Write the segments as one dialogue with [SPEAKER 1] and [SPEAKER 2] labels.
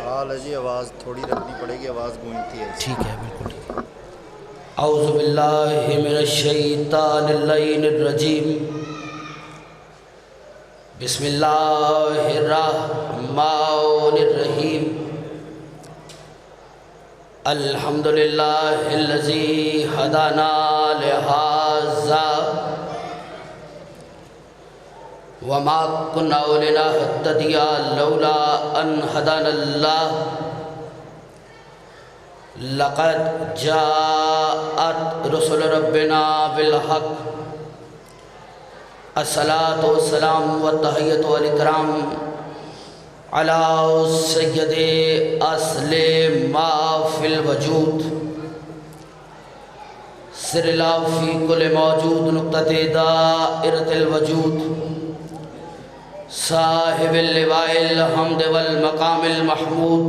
[SPEAKER 1] حال ہے جی، آواز تھوڑی رکھنی پڑے گی، آواز گونجتی ہے۔
[SPEAKER 2] ٹھیک ہے، بالکل ٹھیک ہے۔ اعوذ باللہ من الشیطان اللعین الرجیم، بسم اللہ الرحمن الرحیم، الحمدللہ الذی ہدانا لہذا وما كنا لنهتدي لولا ان هدانا الله لقد جاءت رسل ربنا بالحق، الصلاة والسلام والتحیۃ والاکرام علی سید اصل ما فی الوجود، سر اللہ فی کل موجود، نقطۃ دائرۃ الوجود، صاحب اللواء الحمد والمقام المحمود،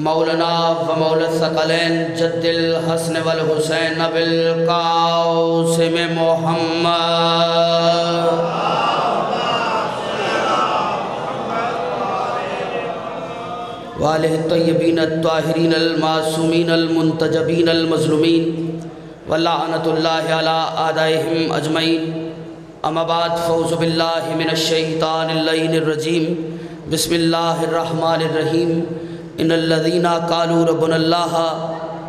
[SPEAKER 2] مولانا و مولا الثقلین جد الحسن والحسین ابی القاسم محمد وآلہ الطیبین الطاہرین المعصومین المنتجبین المظلومین ولعنۃ اللہ علی اعدائہم اجمعین۔ اما بعد، فاعوذ باللہ من الشیطان اللعین الرجیم، بسم اللہ الرحمن الرحیم، ان الذین قالوا ربنا اللہ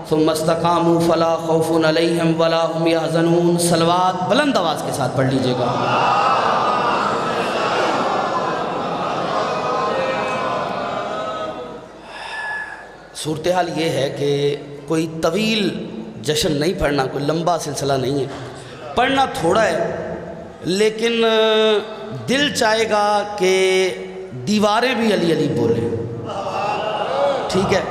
[SPEAKER 2] ثم استقاموا فلا خوف علیہم ولا هم یحزنون۔ صلوات بلند آواز کے ساتھ پڑھ لیجئے گا۔ صورتحال یہ ہے کہ کوئی طویل جشن نہیں پڑھنا، کوئی لمبا سلسلہ نہیں ہے، پڑھنا تھوڑا ہے، لیکن دل چاہے گا کہ دیواریں بھی علی علی بولیں، ٹھیک ہے،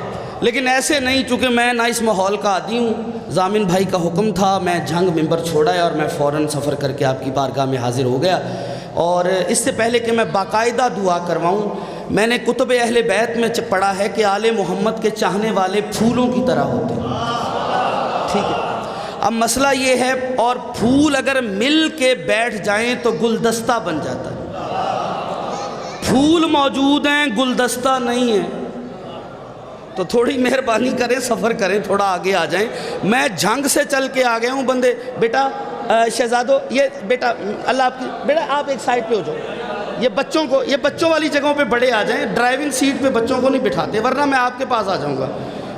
[SPEAKER 2] لیکن ایسے نہیں، چونکہ میں نہ اس ماحول کا عادی ہوں، ضامن بھائی کا حکم تھا، میں جھنگ ممبر چھوڑا ہے اور میں فوراً سفر کر کے آپ کی بارگاہ میں حاضر ہو گیا۔ اور اس سے پہلے کہ میں باقاعدہ دعا کرواؤں، میں نے کتب اہل بیت میں پڑھا ہے کہ آل محمد کے چاہنے والے پھولوں کی طرح ہوتے ہیں، ٹھیک ہے۔ اب مسئلہ یہ ہے، اور پھول اگر مل کے بیٹھ جائیں تو گلدستہ بن جاتا ہے، پھول موجود ہیں گلدستہ نہیں ہے، تو تھوڑی مہربانی کریں، سفر کریں، تھوڑا آگے آ جائیں۔ میں جھنگ سے چل کے آ گیا ہوں، بندے بیٹا شہزادو، یہ بیٹا اللہ آپ کی، بیٹا آپ ایک سائڈ پہ ہو جاؤ، یہ بچوں والی جگہوں پہ بڑے آ جائیں، ڈرائیونگ سیٹ پہ بچوں کو نہیں بٹھاتے، ورنہ میں آپ کے پاس آ جاؤں گا۔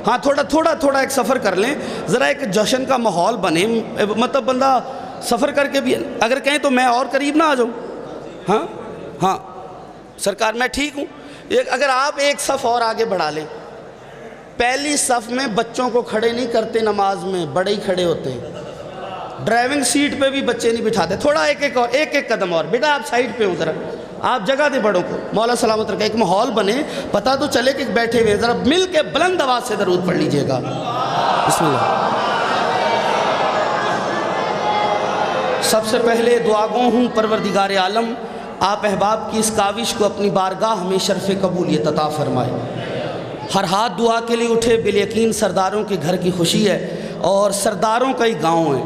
[SPEAKER 2] ہاں، تھوڑا ایک سفر کر لیں، ذرا ایک جشن کا ماحول بنے، مطلب بندہ سفر کر کے بھی اگر کہیں تو میں اور قریب نہ آ جاؤں۔ ہاں سرکار میں ٹھیک ہوں، اگر آپ ایک صف اور آگے بڑھا لیں، پہلی صف میں بچوں کو کھڑے نہیں کرتے، نماز میں بڑے ہی کھڑے ہوتے ہیں، ڈرائیونگ سیٹ پہ بھی بچے نہیں بٹھاتے، تھوڑا ایک قدم اور، بیٹا آپ سائڈ پہ ہوں، ذرا آپ جگہ دیں بڑوں کو، مولا سلامت رکھے، ایک ماحول بنے، پتہ تو چلے کہ بیٹھے ہوئے، ذرا مل کے بلند آواز سے درود پڑھ لیجئے گا۔ بسم اللہ۔ سب سے پہلے دعا گو ہوں پروردگار عالم آپ احباب کی اس کاوش کو اپنی بارگاہ میں شرف قبولیت عطا فرمائے۔ ہر ہاتھ دعا کے لیے اٹھے، بالیقین سرداروں کے گھر کی خوشی ہے اور سرداروں کا ہی گاؤں ہے،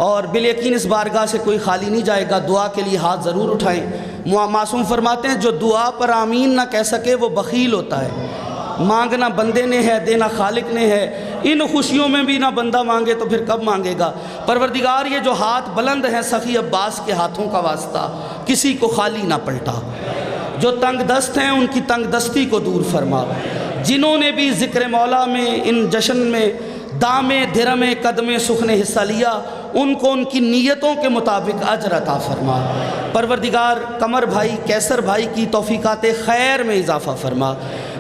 [SPEAKER 2] اور بالیقین اس بارگاہ سے کوئی خالی نہیں جائے گا، دعا کے لیے ہاتھ ضرور اٹھائیں۔ معصوم فرماتے ہیں جو دعا پر آمین نہ کہہ سکے وہ بخیل ہوتا ہے، مانگنا بندے نے ہے، دینا خالق نے ہے، ان خوشیوں میں بھی نہ بندہ مانگے تو پھر کب مانگے گا۔ پروردگار یہ جو ہاتھ بلند ہیں سخی عباس کے ہاتھوں کا واسطہ کسی کو خالی نہ پلٹا، جو تنگ دست ہیں ان کی تنگ دستی کو دور فرما، جنہوں نے بھی ذکر مولا میں ان جشن میں دامے دھرمے قدمے سکھ نے حصہ لیا، ان کو ان کی نیتوں کے مطابق اجر عطا فرما۔ پروردگار قمر بھائی کیسر بھائی کی توفیقات خیر میں اضافہ فرما،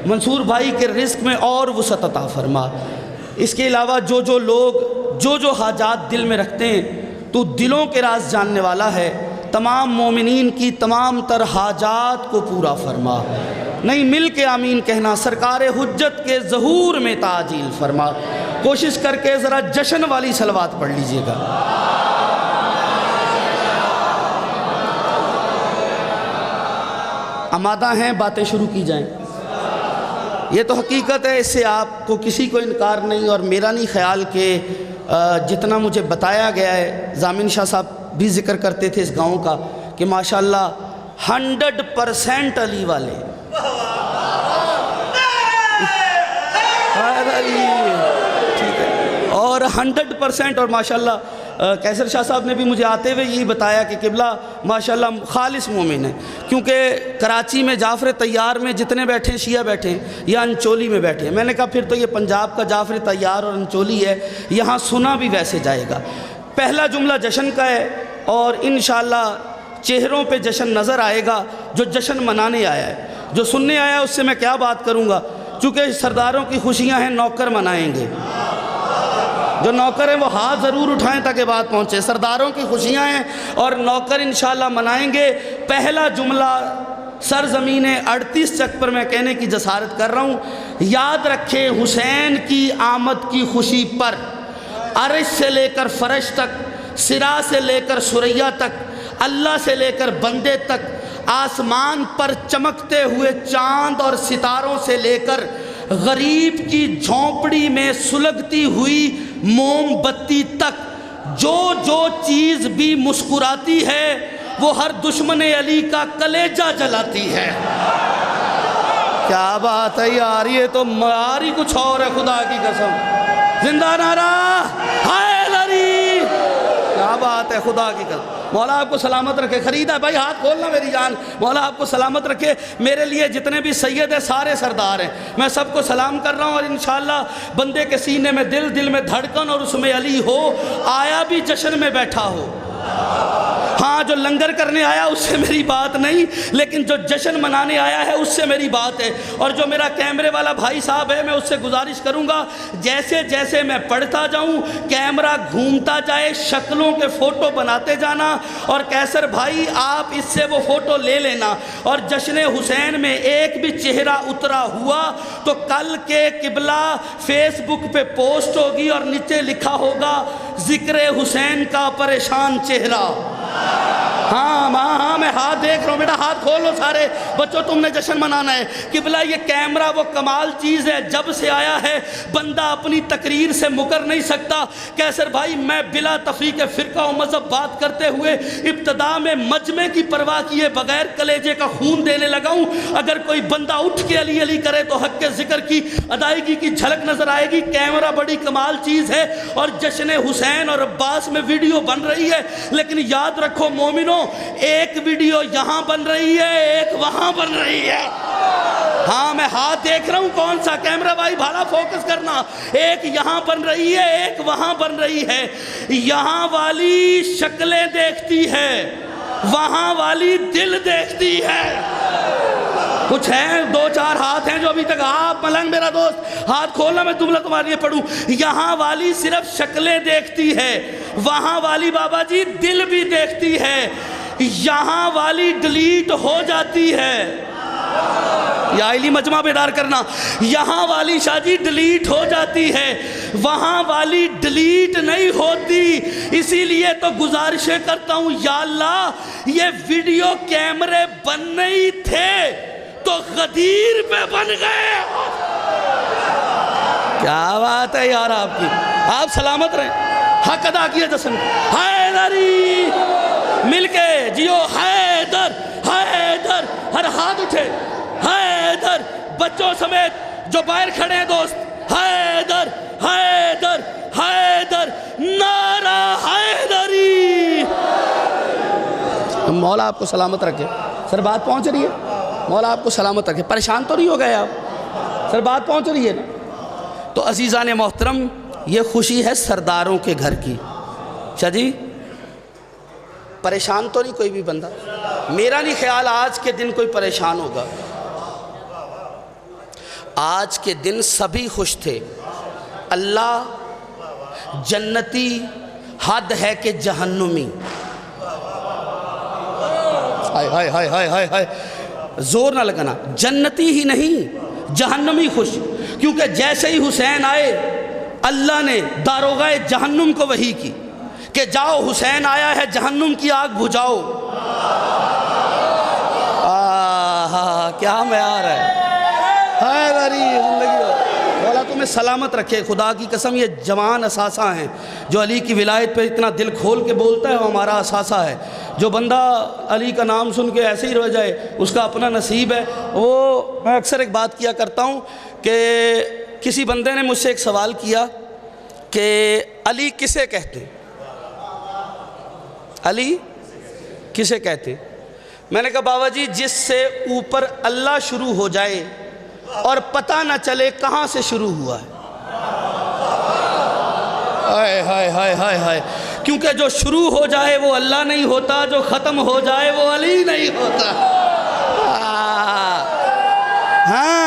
[SPEAKER 2] منصور بھائی کے رزق میں اور وسعت عطا فرما۔ اس کے علاوہ جو لوگ جو حاجات دل میں رکھتے ہیں تو دلوں کے راز جاننے والا ہے، تمام مومنین کی تمام تر حاجات کو پورا فرما۔ نہیں مل کے آمین کہنا، سرکار حجت کے ظہور میں تعجیل فرما۔ کوشش کر کے ذرا جشن والی صلوات پڑھ لیجئے گا۔ آمادہ ہیں، باتیں شروع کی جائیں۔ یہ تو حقیقت ہے، اس سے آپ کو کسی کو انکار نہیں، اور میرا نہیں خیال کہ جتنا مجھے بتایا گیا ہے، ضامن شاہ صاحب بھی ذکر کرتے تھے اس گاؤں کا کہ ماشاءاللہ 100% علی والے، ٹھیک ہے. اور 100% اور ماشاءاللہ کیسر شاہ صاحب نے بھی مجھے آتے ہوئے یہی بتایا کہ قبلہ ماشاءاللہ خالص مومن ہے، کیونکہ کراچی میں جعفر طیار میں جتنے بیٹھے ہیں شیعہ بیٹھے ہیں یا انچولی میں بیٹھے ہیں. میں نے کہا پھر تو یہ پنجاب کا جعفر طیار اور انچولی ہے، یہاں سنا بھی ویسے جائے گا. پہلا جملہ جشن کا ہے اور انشاءاللہ چہروں پہ جشن نظر آئے گا جو جشن منانے آیا ہے. جو سننے آیا ہے اس سے میں کیا بات کروں گا، چونکہ سرداروں کی خوشیاں ہیں، نوکر منائیں گے. جو نوکر ہیں وہ ہاتھ ضرور اٹھائیں تاکہ بات پہنچے. سرداروں کی خوشیاں ہیں اور نوکر انشاءاللہ منائیں گے. پہلا جملہ سرزمین 38 چک پر میں کہنے کی جسارت کر رہا ہوں. یاد رکھے حسین کی آمد کی خوشی پر عرش سے لے کر فرش تک، سرا سے لے کر ثریا تک، اللہ سے لے کر بندے تک، آسمان پر چمکتے ہوئے چاند اور ستاروں سے لے کر غریب کی جھونپڑی میں سلگتی ہوئی موم بتی تک، جو چیز بھی مسکراتی ہے وہ ہر دشمن علی کا کلیجہ جلاتی ہے. کیا بات ہے یار، یہ تو ماری کچھ اور ہے خدا کی قسم. زندہ نعرہ حیدری، کیا بات ہے خدا کی قسم. مولا آپ کو سلامت رکھے. خرید ہے بھائی، ہاتھ کھولنا میری جان. مولا آپ کو سلامت رکھے. میرے لیے جتنے بھی سید ہیں سارے سردار ہیں، میں سب کو سلام کر رہا ہوں. اور انشاءاللہ بندے کے سینے میں دل میں دھڑکن اور اس میں علی ہو. آیا بھی جشن میں بیٹھا ہو. ہاں جو لنگر کرنے آیا اس سے میری بات نہیں، لیکن جو جشن منانے آیا ہے اس سے میری بات ہے. اور جو میرا کیمرے والا بھائی صاحب ہے، میں اس سے گزارش کروں گا جیسے جیسے میں پڑھتا جاؤں کیمرہ گھومتا جائے، شکلوں کے فوٹو بناتے جانا. اور کیسر بھائی آپ اس سے وہ فوٹو لے لینا. اور جشن حسین میں ایک بھی چہرہ اترا ہوا تو کل کے قبلہ فیس بک پہ پوسٹ ہوگی اور نیچے لکھا ہوگا ذکر حسین کا پریشان چہرہ. ہاں میں ہاتھ دیکھ رہا ہوں. بیٹا ہاتھ کھولو سارے بچوں، تم نے جشن منانا ہے. قبلہ یہ کیمرہ وہ کمال چیز ہے، جب سے آیا ہے بندہ اپنی تقریر سے مکر نہیں سکتا. کیسر بھائی میں بلا تفریق فرقہ و مذہب بات کرتے ہوئے ابتدا میں مجمع کی پرواہ کیے بغیر کلیجے کا خون دینے لگا ہوں. اگر کوئی بندہ اٹھ کے علی علی کرے تو حق کے ذکر کی ادائیگی کی جھلک نظر آئے گی. کیمرہ بڑی کمال چیز ہے اور جشن حسین اور عباس میں ویڈیو بن رہی ہے، لیکن یاد رکھو مومنوں، ایک ویڈیو یہاں بن رہی ہے، ایک وہاں بن رہی ہے. ہاں میں ہاتھ دیکھ رہا ہوں، کون سا کیمرہ بھائی بھالا فوکس کرنا. ایک یہاں بن رہی ہے، ایک وہاں بن رہی ہے. یہاں والی شکلیں دیکھتی ہے، وہاں والی دل دیکھتی ہے. کچھ ہیں 2-4 ہاتھ ہیں جو ابھی تک، آپ ملنگ میرا دوست ہاتھ کھولنا، میں جملہ تمہارے لیے پڑھوں. یہاں والی صرف شکلیں دیکھتی ہے، وہاں والی بابا جی دل بھی دیکھتی ہے. یہاں والی ڈیلیٹ ہو جاتی ہے. یا علی مجمع بیدار کرنا. یہاں والی شاہ جی ڈیلیٹ ہو جاتی ہے، وہاں والی ڈیلیٹ نہیں ہوتی. اسی لیے تو گزارشیں کرتا ہوں، یا اللہ یہ ویڈیو کیمرے بن نہیں تھے تو غدیر پہ بن گئے. کیا بات ہے یار آپ کی. آپ سلامت رہیں. حق ادا کیا جشن. حیدری مل کے جیو. حیدر حیدر، ہر ہاتھ اٹھے. حیدر بچوں سمیت جو باہر کھڑے ہیں دوست. حیدر حیدر حیدر، نعرہ حیدری. مولا آپ کو سلامت رکھے. سر بات پہنچ رہی ہے؟ مولا آپ کو سلامت رکھے. پریشان تو نہیں ہو گئے آپ؟ سر بات پہنچ رہی ہے نا؟ تو عزیزان محترم، یہ خوشی ہے سرداروں کے گھر کی. اچھا جی، پریشان تو نہیں کوئی بھی بندہ؟ میرا نہیں خیال آج کے دن کوئی پریشان ہوگا. آج کے دن سبھی خوش تھے. اللہ جنتی حد ہے کہ جہنمی. ہائے ہائے ہائے ہائے ہائے ہائے، زور نہ لگانا. جنتی ہی نہیں جہنمی خوش، کیونکہ جیسے ہی حسین آئے اللہ نے داروغہ جہنم کو وحی کی کہ جاؤ حسین آیا ہے، جہنم کی آگ بجھاؤ. کیا معیار ہے. حیدری زندگی مولا تمہیں سلامت رکھے. خدا کی قسم یہ جوان اثاثہ ہیں. جو علی کی ولایت پہ اتنا دل کھول کے بولتا ہے وہ ہمارا اثاثہ ہے. جو بندہ علی کا نام سن کے ایسے ہی رہ جائے اس کا اپنا نصیب ہے. وہ میں اکثر ایک بات کیا کرتا ہوں کہ کسی بندے نے مجھ سے ایک سوال کیا کہ علی کسے کہتے ہیں؟ علی کسے کہتے ہیں؟ میں نے کہا بابا جی جس سے اوپر اللہ شروع ہو جائے اور پتہ نہ چلے کہاں سے شروع ہوا ہے۔ ہائے ہائے ہائے ہائے ہائے، کیونکہ جو شروع ہو جائے وہ اللہ نہیں ہوتا، جو ختم ہو جائے وہ علی نہیں ہوتا۔ ہاں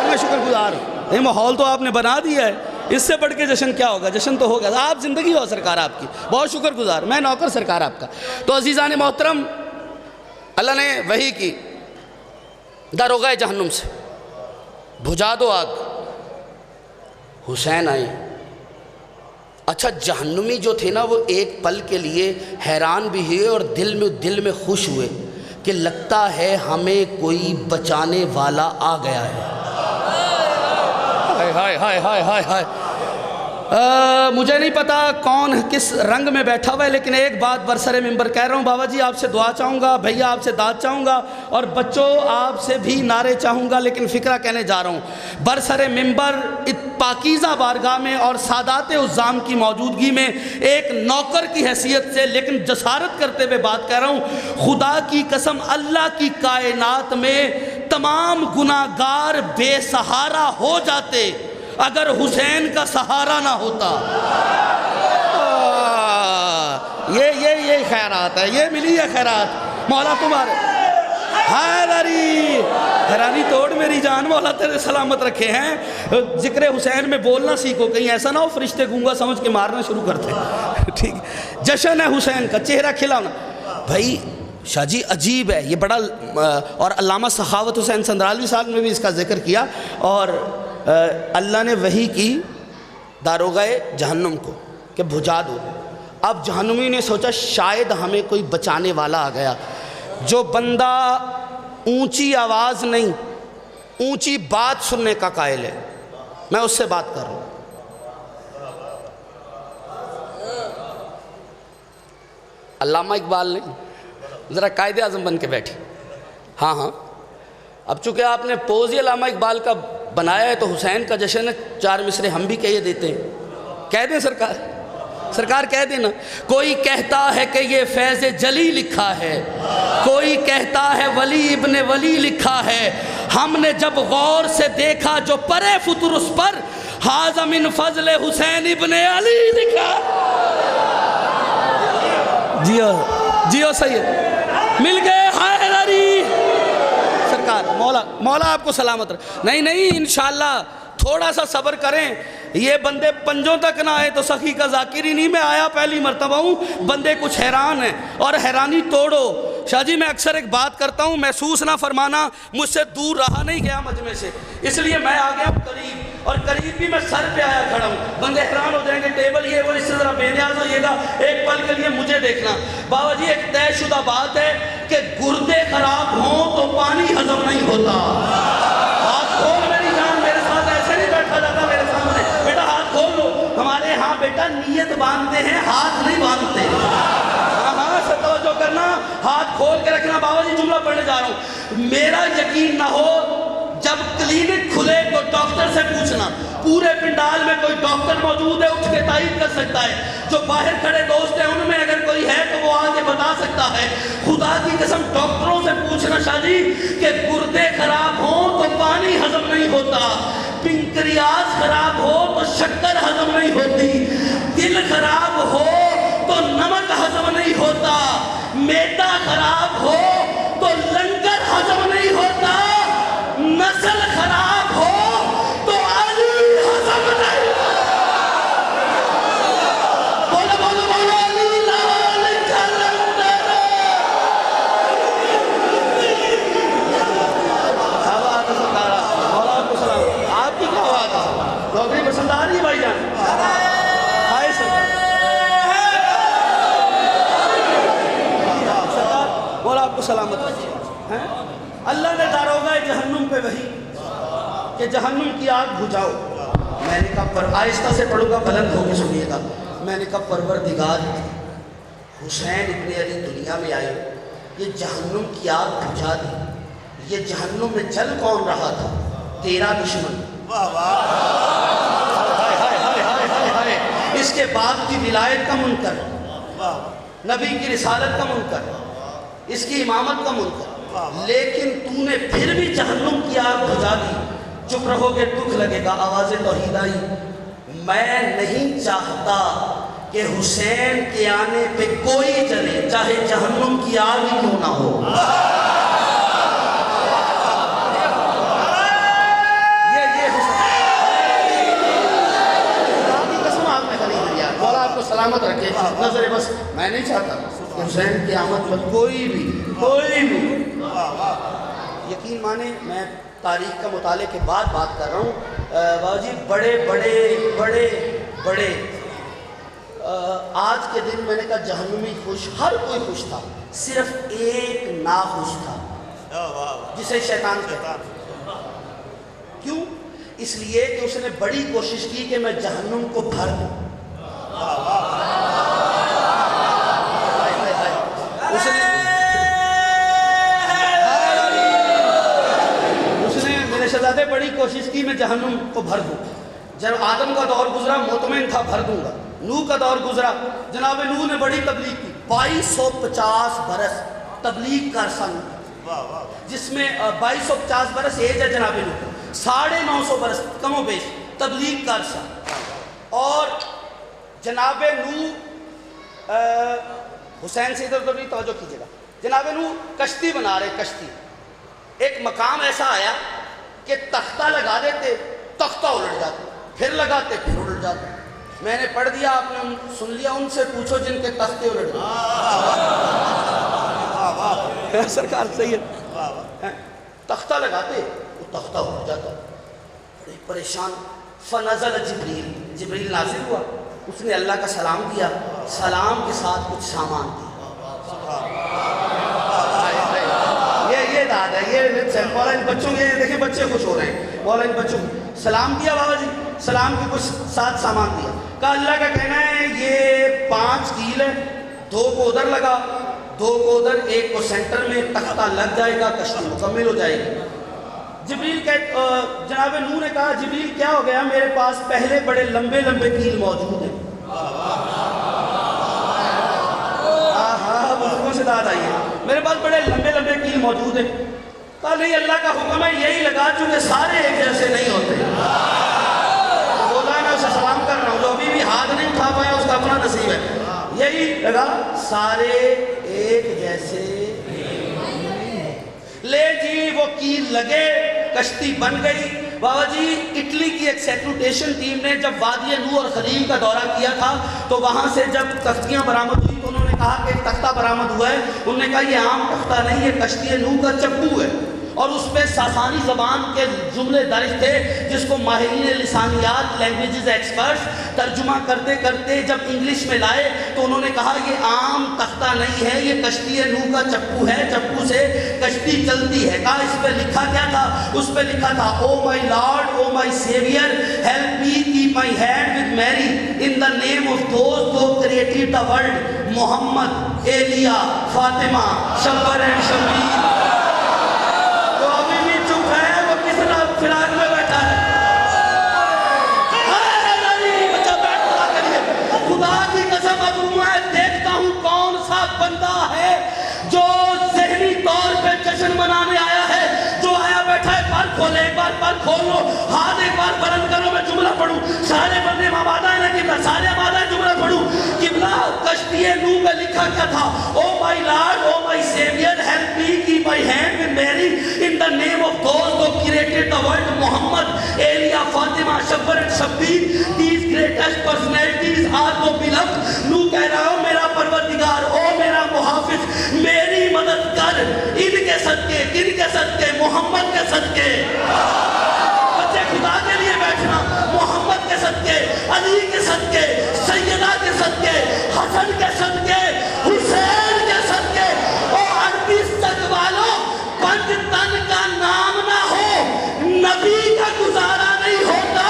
[SPEAKER 2] میں شکر گزار ہوں، یہ ماحول تو آپ نے بنا دیا ہے، اس سے بڑھ کے جشن کیا ہوگا؟ جشن تو ہوگا، آپ زندگی ہو سرکار آپ کی، بہت شکر گزار، میں نوکر سرکار آپ کا۔ تو عزیزان محترم، اللہ نے وحی کی داروغہ جہنم سے بجھا دو آگ، حسین آئے۔ اچھا جہنمی جو تھے نا وہ ایک پل کے لیے حیران بھی ہوئے اور دل میں خوش ہوئے کہ لگتا ہے ہمیں کوئی بچانے والا آ گیا ہے۔ ہائے ہائے ہائے ہائے ہائے، مجھے نہیں پتا کون کس رنگ میں بیٹھا ہوا ہے، لیکن ایک بات برسر ممبر کہہ رہا ہوں، بابا جی آپ سے دعا چاہوں گا، بھیا آپ سے داد چاہوں گا، اور بچوں آپ سے بھی نعرے چاہوں گا، لیکن فکرہ کہنے جا رہا ہوں۔ برسر ممبر پاکیزہ بارگاہ میں اور سادات عظام کی موجودگی میں ایک نوکر کی حیثیت سے لیکن جسارت کرتے ہوئے بات کہہ رہا ہوں، خدا کی قسم اللہ کی کائنات میں تمام گناہگار بے سہارا ہو جاتے اگر حسین کا سہارا نہ ہوتا۔ یہ خیرات ہے، یہ ملی ہے خیرات، مولا تمہارے حیرانی توڑ میری جان، مولا تیرے سلامت رکھے ہیں۔ ذکر حسین میں بولنا سیکھو، کہیں ایسا نہ ہو فرشتے گونگا سمجھ کے مارنا شروع کرتے۔ ٹھیک، جشن ہے حسین کا، چہرہ کھلانا۔ بھائی شاہ جی عجیب ہے یہ بڑا، اور علامہ سخاوت حسین سندرالوی صاحب نے بھی اس کا ذکر کیا، اور اللہ نے وحی کی داروغہ جہنم کو کہ بجھا دو۔ اب جہنمی نے سوچا شاید ہمیں کوئی بچانے والا آ گیا۔ جو بندہ اونچی آواز نہیں اونچی بات سننے کا قائل ہے، میں اس سے بات کر رہا ہوں۔ علامہ اقبال نے ذرا قائد اعظم بن کے بیٹھے۔ ہاں ہاں، اب چونکہ آپ نے پوز ہی علامہ اقبال کا بنایا ہے تو حسین کا جشن ہے، چار مصرے ہم بھی کہے دیتے ہیں، کہہ دیں سرکار کہہ دینا۔ کوئی کہتا ہے کہ یہ فیض جلی لکھا ہے، کوئی کہتا ہے ولی ابن ولی لکھا ہے، ہم نے جب غور سے دیکھا جو پرے فطر اس پر، ھذا من فضل حسین ابن علی لکھا۔ جیو سید مل گئے حیدری سرکار، مولا آپ کو سلامت رکھ۔ نہیں انشاءاللہ تھوڑا سا صبر کریں، یہ بندے پنجوں تک نہ آئے تو سخی کا ذاکر ہی نہیں، میں آیا پہلی مرتبہ ہوں، بندے کچھ حیران ہیں اور حیرانی توڑو۔ شاہ جی میں اکثر ایک بات کرتا ہوں، محسوس نہ فرمانا، مجھ سے دور رہا نہیں گیا مجمع سے، اس لیے میں آ گیا قریب، اور قریب بھی میں سر پہ آیا کھڑا ہوں۔ بندے حیران ہو جائیں گے، ٹیبل یہ وہ، اس سے ذرا بے نیاز ہوئیے گا، ایک پل کے لیے مجھے دیکھنا۔ بابا جی ایک طے شدہ بات ہے کہ گردے خراب ہوں تو پانی ہضم نہیں ہوتا۔ ہاتھ کھول میری جان، میرے ساتھ ایسے نہیں بیٹھا جاتا میرے سامنے، بیٹا ہاتھ کھول لو۔ ہمارے ہاں بیٹا نیت باندھتے ہیں، ہاتھ نہیں باندھتے۔ ہاں سے توجہ کرنا، ہاتھ کھول کے رکھنا۔ بابا جی جملہ پڑھنے جا رہا ہوں، میرا یقین نہ ہو جب کلینک کھلے تو ڈاکٹر سے پوچھنا، پورے پنڈال میں کوئی ڈاکٹر موجود ہے اٹھ کے تائید کر سکتا ہے، جو باہر کھڑے دوست ہیں ان میں اگر کوئی ہے تو وہ آگے بتا سکتا ہے۔ خدا کی قسم ڈاکٹروں سے پوچھنا شاہ جی کہ گردے خراب ہوں تو پانی ہضم نہیں ہوتا، پنکریاس خراب ہو تو شکر ہضم نہیں ہوتی، دل خراب ہو تو نمک ہضم نہیں ہوتا، میدا خراب ہو تو لنگر ہضم نہیں ہوتا، نسل خراب ہو تو علی ہضم نہیں ہوتا۔ بولو بولو بولو علی لال جلندر۔ آواز سرکار، مولا آپ کو سلام، آپ کی کیا آواز ہے؟ ڈوگری پسند آ رہی ہے بھائی جان؟ ہائے سرکار، مولا آپ کو سلامت رکھے۔ اللہ نے داروغہ جہنم پہ وحی کہ جہنم کی آگ بجھاؤ۔ میں نے کہا پر آہستہ سے پڑھوں گا، بلند ہو کے سنیے گا۔ میں نے کہا پروردگار حسین ابن علی دنیا میں آئے، یہ جہنم کی آگ بجھا دی، یہ جہنم میں جل کون رہا تھا؟ تیرا دشمن،
[SPEAKER 1] واہ واہ،
[SPEAKER 2] ہائے ہائے ہائے ہائے ہائے ہائے، اس کے باپ کی ولایت کا منکر،
[SPEAKER 1] واہ
[SPEAKER 2] نبی کی رسالت کا منکر، اس کی امامت کا منکر، لیکن تو نے پھر بھی جہنم کی آگ بجھا دی۔ چپ رہو گے دکھ لگے گا، آواز توحید آئی۔ میں نہیں چاہتا کہ حسین کے آنے پہ کوئی جلے، چاہے جہنم کی آگ ہی کیوں نہ ہو۔ سلامت رکھے نظر بس، میں نہیں چاہتا کہ حسین کی آمد پر کوئی بھی یقین مانے۔ میں تاریخ کا مطالعے کے بعد بات کر رہا ہوں بابا جی، بڑے آج کے دن میں نے کہا جہنمی خوش، ہر کوئی خوش تھا، صرف ایک ناخوش تھا جسے شیطان کہتا۔ کیوں؟ اس لیے کہ اس نے بڑی کوشش کی کہ میں جہنم کو بھر دوں۔ اس نے میرے شہزادے بڑی کوشش کی میں جہنم کو بھر دوں۔ جب آدم کا دور گزرا مطمئن تھا بھر دوں گا، نوح کا دور گزرا، جناب نوح نے بڑی تبلیغ کی، 2250 برس تبلیغ کا عرصہ، جس میں 2250 برس ایج ہے جناب نوح، 950 برس کم و بیش تبلیغ کا عرصہ۔ اور جناب نوح حسین سے ادھر بھی توجہ کیجیے گا، جناب نوح کشتی بنا رہے، کشتی، ایک مقام ایسا آیا کہ تختہ لگا دیتے، تختہ الٹ جاتے، پھر لگاتے، پھر الٹ جاتے۔ میں نے پڑھ دیا، آپ نے سن لیا، ان سے پوچھو جن کے تختے الٹ گئے۔ سرکار صحیح ہے، تختہ لگاتے وہ تختہ الٹ جاتا، بڑے پریشان۔ فنزل جبریل، جبریل نازل ہوا، اس نے اللہ کا سلام دیا، سلام کے ساتھ کچھ سامان دیا۔ یہ داد ہے، یہ مولا ان بچوں کے دیکھیں بچے خوش ہو رہے ہیں، مولا ان بچوں سلام دیا بابا جی، سلام کے کچھ ساتھ سامان دیا۔ کہا اللہ کا کہنا ہے یہ 5 کیل ہے، 2 کو ادھر لگا، 2 کو ادھر، 1 کو سینٹر میں، تختہ لگ جائے گا، کشتی مکمل ہو جائے گی۔ جبریل جناب نوح نے کہا جبریل کیا ہو گیا، میرے پاس پہلے بڑے لمبے لمبے کیل موجود ہیں۔ بزرگوں سے داد آئی ہے، میرے پاس بڑے لمبے لمبے کیل موجود ہیں۔ کہا نہیں اللہ کا حکم ہے یہی لگا، چونکہ سارے ایک جیسے نہیں ہوتے۔ بولا میں اسے سلام کر رہا ہوں، جو ابھی بھی ہاتھ نہیں اٹھا پایا اس کا اپنا نصیب ہے، یہی لگا، سارے ایک جیسے لے جی۔ وہ کیل لگے، کشتی بن گئی۔ بابا جی اٹلی کی ایک سیکروٹیشن ٹیم نے جب وادی نوح اور خلیل کا دورہ کیا تھا تو وہاں سے جب تختیاں برآمد ہوئی تو انہوں نے کہا کہ ایک تختہ برآمد ہوا ہے، انہوں نے کہا یہ عام تختہ نہیں، یہ کشتی نوح کا چپو ہے، اور اس پہ ساسانی زبان کے جملے درج تھے جس کو ماہرین لسانیات، لینگویجز ایکسپرٹس ترجمہ کرتے کرتے جب انگلش میں لائے تو انہوں نے کہا یہ عام تختہ نہیں ہے، یہ کشتی نوح کا چپو ہے، چپو سے کشتی چلتی ہے۔ کہا اس پہ لکھا کیا تھا؟ اس پہ لکھا تھا O my lord, O my saviour, help me keep my hand with mercy in the name of those who created the world, Muhammad, Eliya, Fatima, Shabbar and Shabbir. فراغ میں بیٹھا ہے، بچہ بیٹھ خدا کریے، خدا کی قسم اب میں دیکھتا ہوں کون سا بندہ ہے جو ذہنی طور پہ جشن منانے آیا ہے، جو آیا بیٹھا ہے، پر کھولے، ایک بار پر کھول لو، ہاتھ ایک بار بلند کرو، میں جملہ پڑھوں، سارے بندے مابادہ ہے نا قبلہ، سارے مابادہ ہے، جملہ پڑھوں۔ قبلہ کشتی نوح میں لکھا کیا تھا؟ O my lord, O my saviour, help me keep my hand with mercy in the name of those who created the world, Muhammad, Elia, Fatima, Shabbar and Shabbir, these greatest personalities are so beloved. نوح کہہ رہا ہوں میرا پروردگار، او میرا محافظ، میری مدد کر، ان کے صدقے، کن کے صدقے؟ محمد کے صدقے۔ بچے خدا کے لیے بیٹھنا، محمد کے صدقے، علی کے صدقے، سیدہ کے صدقے، حسن کے صدقے، حسین کے صدقے۔ او عربی استقبالوں، پنج تن کا نام نہ ہو، نبی کا گزارا نہیں ہوتا،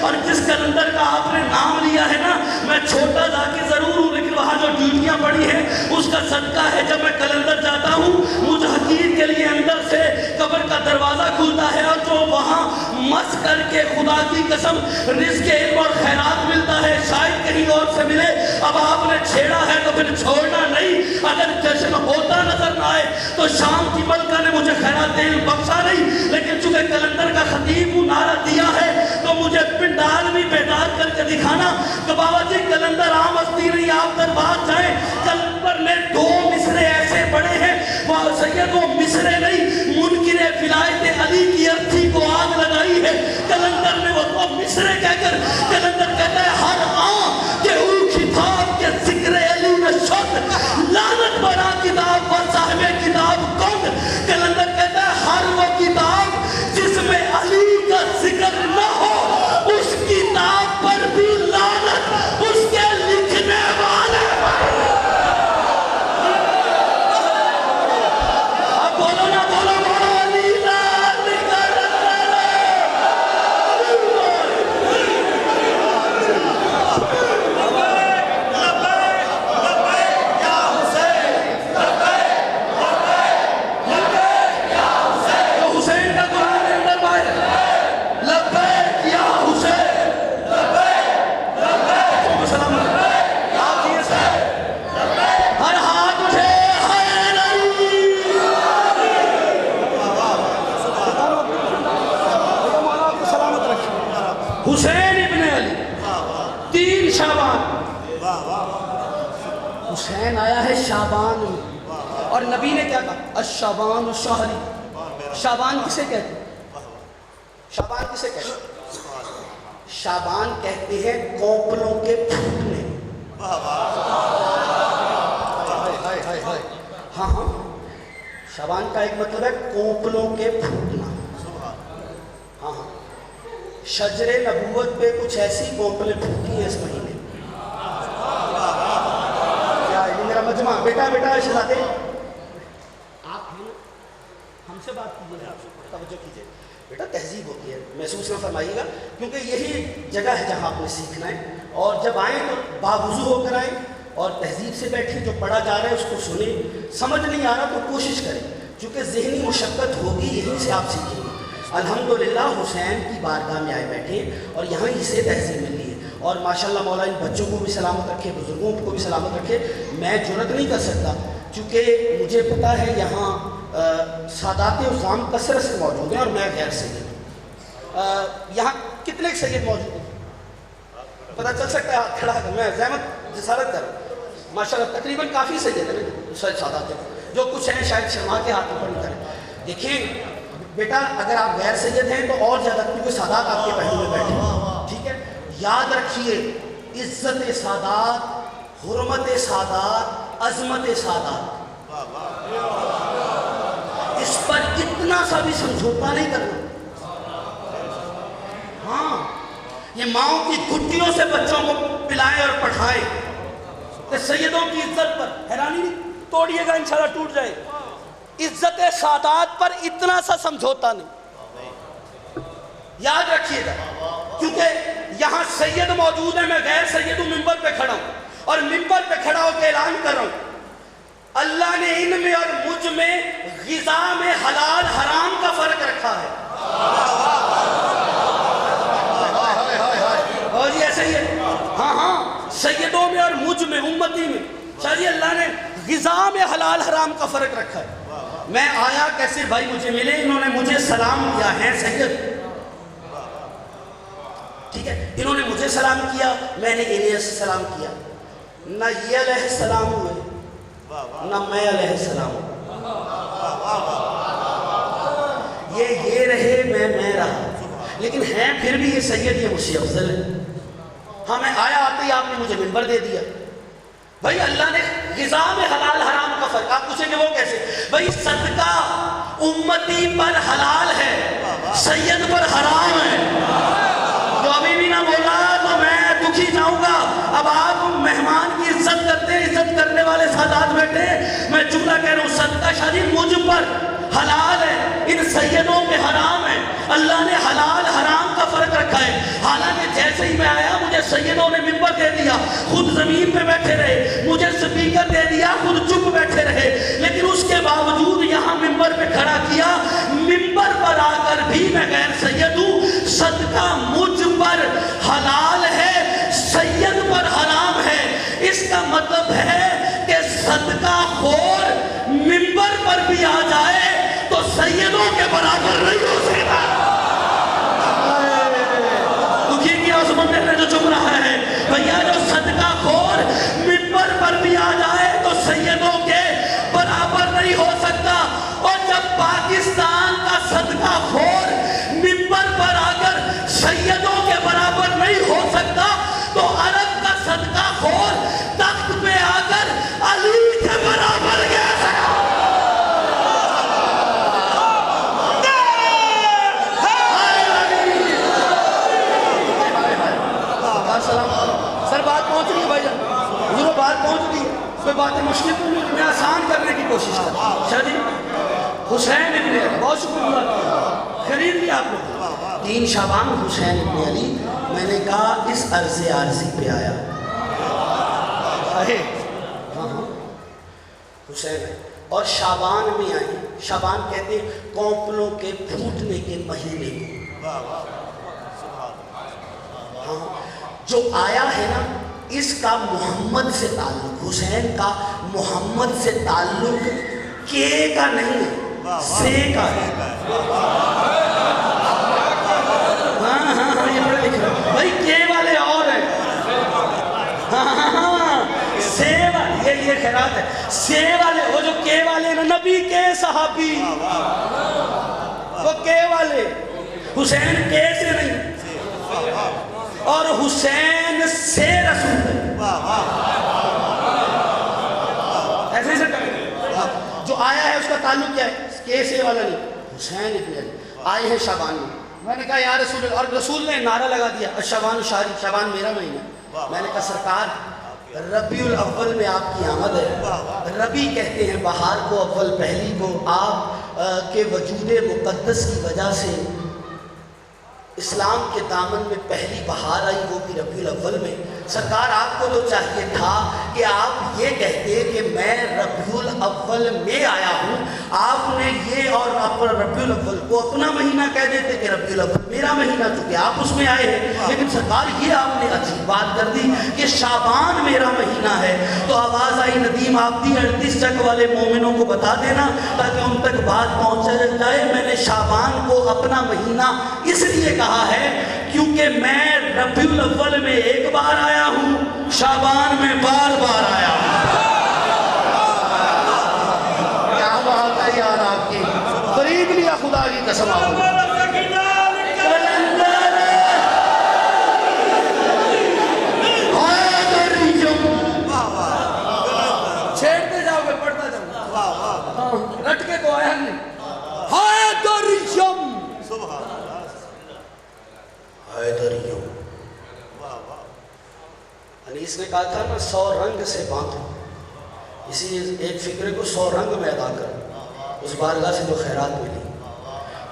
[SPEAKER 2] اور جس کلندر کا آپ نے نام لیا ہے نا، میں چھوٹا ذاکر ضرور ہوں لیکن وہاں جو ڈیوٹیاں پڑی ہیں اس کا صدقہ ہے، جب میں کلندر جاتا ہوں مجھے حقیق کے لیے اندر سے قبر کا دروازہ کھلتا ہے، اور جو وہاں مس کر کے خدا کی قسم رزق علم اور خیرات ملتا ہے، شاید کہیں اور سے ملے۔ اب آپ نے چھیڑا ہے تو پھر چھوڑنا نہیں، اگر جشن ہوتا نظر نہ آئے تو شام کی ملکہ نے مجھے خیرات علم بخشا نہیں، لیکن چونکہ کلندر کا خطیب کو نعرہ دیا ہے تو مجھے پنڈال بھی بیدار کر کے دکھانا کہ بابا جی کلندر عام ہستی نہیں، آپ در بات جائیں۔ کلندر نے 2 مصرے ایسے پڑھے ہیں، وہ سید وہ مصرے نہیں، منکر ولایت علی کی ارتھی کو آگ لگائی ہے۔ کلندر نے وہ 2 مصرے کہہ کر کلندر کہتا ہے ہر آن کہ او کتاب کے ذکر علی میں شد لعنت بنا کتاب پر صاحب کتاب کند۔ کلندر کہتا ہے ہر وہ کتاب جس میں علی کا ذکر نہ ہو اس کتاب پر بھی لعنت اس کے لکھنے والے پر۔ اب بولو نا، بولو بولو، علی لا ذکر حسین ابن علی 3 شعبان، حسین آیا ہے شعبان میں، اور نبی نے کیا کہا الشعبان الشہری۔ شعبان کسے کہتے ہیں؟ شعبان کسے کہتے ہیں؟ شعبان کہتے ہیں کونپلوں کے پھوٹنے۔ ہاں ہاں، شعبان کا ایک مطلب ہے کونپلوں کے پھوٹنا۔ ہاں ہاں، شجر نبوت پہ کچھ ایسی کونپلیں پھوٹی ہیں اس مہینے۔ کیا یہ میرا مجمع؟ بیٹا بیٹا شہزادے آپ ہیں، ہم سے بات کیجیے، توجہ کیجیے بیٹا، تہذیب ہوتی ہے، محسوس نہ فرمائیے گا، کیونکہ یہی جگہ ہے جہاں آپ نے سیکھنا ہے، اور جب آئیں تو باوضو ہو کر آئیں اور تہذیب سے بیٹھیں، جو پڑھا جا رہا ہے اس کو سنیں، سمجھ نہیں آ رہا تو کوشش کریں، چونکہ ذہنی مشقت ہوگی، یہیں سے آپ سیکھیں گے۔ الحمدللہ حسین کی بارگاہ میں آئے بیٹھے اور یہاں ہی سے تہذیب ملی ہے، اور ماشاءاللہ مولا ان بچوں کو بھی سلامت رکھے، بزرگوں کو بھی سلامت رکھے۔ میں جرأت نہیں کر سکتا چونکہ مجھے پتا ہے یہاں سادات عظام کثرت سے موجود ہیں اور میں غیر سید ہوں۔ یہاں کتنے سید موجود ہیں پتہ چل سکتا ہے؟ ہاتھ کھڑا کر، میں زحمت جسارت کر رہا ہوں۔ ماشاءاللہ تقریباً کافی سید ہیں سادات، جو کچھ ہیں شاید شرما کے ہاتھ اوپر نکلیں۔ دیکھیں بیٹا، اگر آپ غیر سید ہیں تو اور زیادہ، کیونکہ سادات آپ کے پہلو میں بیٹھے ہیں، ٹھیک ہے؟ یاد رکھیے عزت سادات، حرمت سادات، عظمت سادات، اس پر اتنا سا بھی سمجھوتا نہیں کرنا۔ ہاں، یہ ماؤں کی گھٹیوں سے بچوں کو پلائیں اور پڑھائیں، کہ سیدوں کی عزت پر حیرانی نہیں، توڑیے گا انشاءاللہ ٹوٹ جائے۔ عزت سادات پر اتنا سا سمجھوتا نہیں، یاد رکھیے گا، کیونکہ یہاں سید موجود ہے، میں غیر سید ہوں، ممبر پہ کھڑا ہوں، اور ممبر پہ کھڑا ہو کے اعلان کر رہا ہوں اللہ نے ان میں اور مجھ میں غذا میں حلال حرام کا فرق رکھا ہے۔ اور یہ ایسے ہی ہے، ہاں ہاں، سیدوں میں اور مجھ میں، امتی میں، شاید اللہ نے غذا میں حلال حرام کا فرق رکھا ہے۔ میں آیا کیسے بھائی مجھے ملے، انہوں نے مجھے سلام کیا ہے سید، ٹھیک ہے، انہوں نے مجھے سلام کیا، میں نے انہیں سلام کیا، نہ یہ علیہ السلام ہوئے نہ میں علیہ السلام ہوں، یہ رہے میں رہا، لیکن ہیں پھر بھی یہ سید، یہ مجھ سے افضل ہے۔ ہاں، میں آیا آتے ہی آپ نے مجھے منبر دے دیا۔ بھائی اللہ نے غذا میں حلال حرام کا فرق، آپ پوچھیں گے وہ کیسے؟ بھائی صدقہ امتی پر حلال ہے، سید پر حرام ہے۔ جو ابھی بھی نہ بولا تو میں دکھی جاؤں گا۔ اب آپ مہمان کی عزت کرتے ہیں، عزت کرنے والے سادات بیٹھے، میں جملہ کہہ رہا ہوں، صدقہ شادی مجھ پر حلال ہے، ان سیدوں پہ حرام ہے. اللہ نے حلال حرام کا فرق رکھا ہے. حالانکہ جیسے ہی میں آیا مجھے سیدوں نے ممبر دے دیا، خود زمین پہ بیٹھے رہے، مجھے سپیکر دے دیا، خود چپ بیٹھے رہے، لیکن اس کے باوجود یہاں ممبر پہ کھڑا کیا. ممبر پر آ کر بھی میں غیر سید ہوں. صدقہ مجھ پر حلال ہے، سید پر حرام ہے. اس کا مطلب ہے کہ صدقہ خور ممبر پر بھی آ جائے تو سیدوں کے برابر نہیں ہو سکتا. دکھی کیا اس بندے نے جو چپ رہا ہے؟ بھیا جو صدقہ خور ممبر پر بھی آ جائے تو سیدوں کے برابر نہیں ہو سکتا. اور جب پاکستان کا صدقہ خور ممبر پر آ کر سیدوں کے برابر نہیں ہو سکتا تو عرب کا صدقہ خور تخت پہ آ کر علی کے برابر کیسے؟ سر بات پہنچ رہی ہے بھائی جان، حضور بات پہنچ رہی ہے. کوئی باتیں مشکل تو نہیں، میں آسان کرنے کی کوشش کر رہا ہوں. شادی حسین ابن علی، بہت شکر اللہ، خرید لیا آپ لوگ. 3 شعبان حسین ابن علی. میں نے کہا اس عرض عارضی پہ آیا ہے. ہاں حسین ہے اور شعبان میں آئے. شعبان کہتے ہیں کونپلوں کے پھوٹنے کے مہینے کو. ہاں جو آیا ہے نا اس کا محمد سے تعلق، حسین کا محمد سے تعلق کے کا نہیں ہے، سے کا ہے. ہاں یہ پڑھے لکھ رہا بھائی، کے والے اور ہیں. ہاں سے والے یہ خیرات ہے. سے والے وہ جو کے والے نا، نبی کے صحابی، وہ کے والے. حسین کے سے نہیں اور حسین سے رسول ہے. ایسے ہی جو آیا ہے اس کا تعلق کیا ہے؟ کے سے والا نہیں. حسین ابن علی آئے ہیں شعبان میں. میں نے کہا یا رسول اللہ، اور رسول نے نعرہ لگا دیا شعبان شہری، شعبان میرا مہینہ. میں نے کہا سرکار ربیع الاول میں آپ کی آمد ہے. ربیع کہتے ہیں بہار کو، اول پہلی کو. آپ کے وجود مقدس کی وجہ سے اسلام کے دامن میں پہلی بہار آئی، وہ بھی ربیع الاول میں. سرکار آپ کو تو چاہیے تھا کہ آپ یہ کہتے کہ میں ربیع الاول میں آیا ہوں. آپ نے یہ اور ربیع الاول کو اپنا مہینہ کہہ دیتے کہ ربیع الاول میرا مہینہ، چونکہ آپ اس میں آئے ہیں. لیکن سرکار یہ آپ نے عجیب بات کر دی کہ شعبان میرا مہینہ ہے. تو آواز آئی ندیم آپ دی 38 چک والے مومنوں کو بتا دینا تاکہ ان تک بات پہنچ جائے. میں نے شعبان کو اپنا مہینہ اس لیے کہا ہے کیونکہ میں ربیع الاول میں ایک بار آیا ہوں، شعبان میں بار بار آیا ہوں. کیا بات ہے یار آپ کی، خرید لیا خدا کی قسم. چھیڑتے جاؤ گے پڑھتا جاؤ، رٹکے کو آیا نہیں. حیدریم، حیدریم. انیس نے کہا تھا میں 100 رنگ سے باندھوں، اسی ایک فکرے کو 100 رنگ میں ادا کروں، اس بارگاہ سے جو خیرات ملی.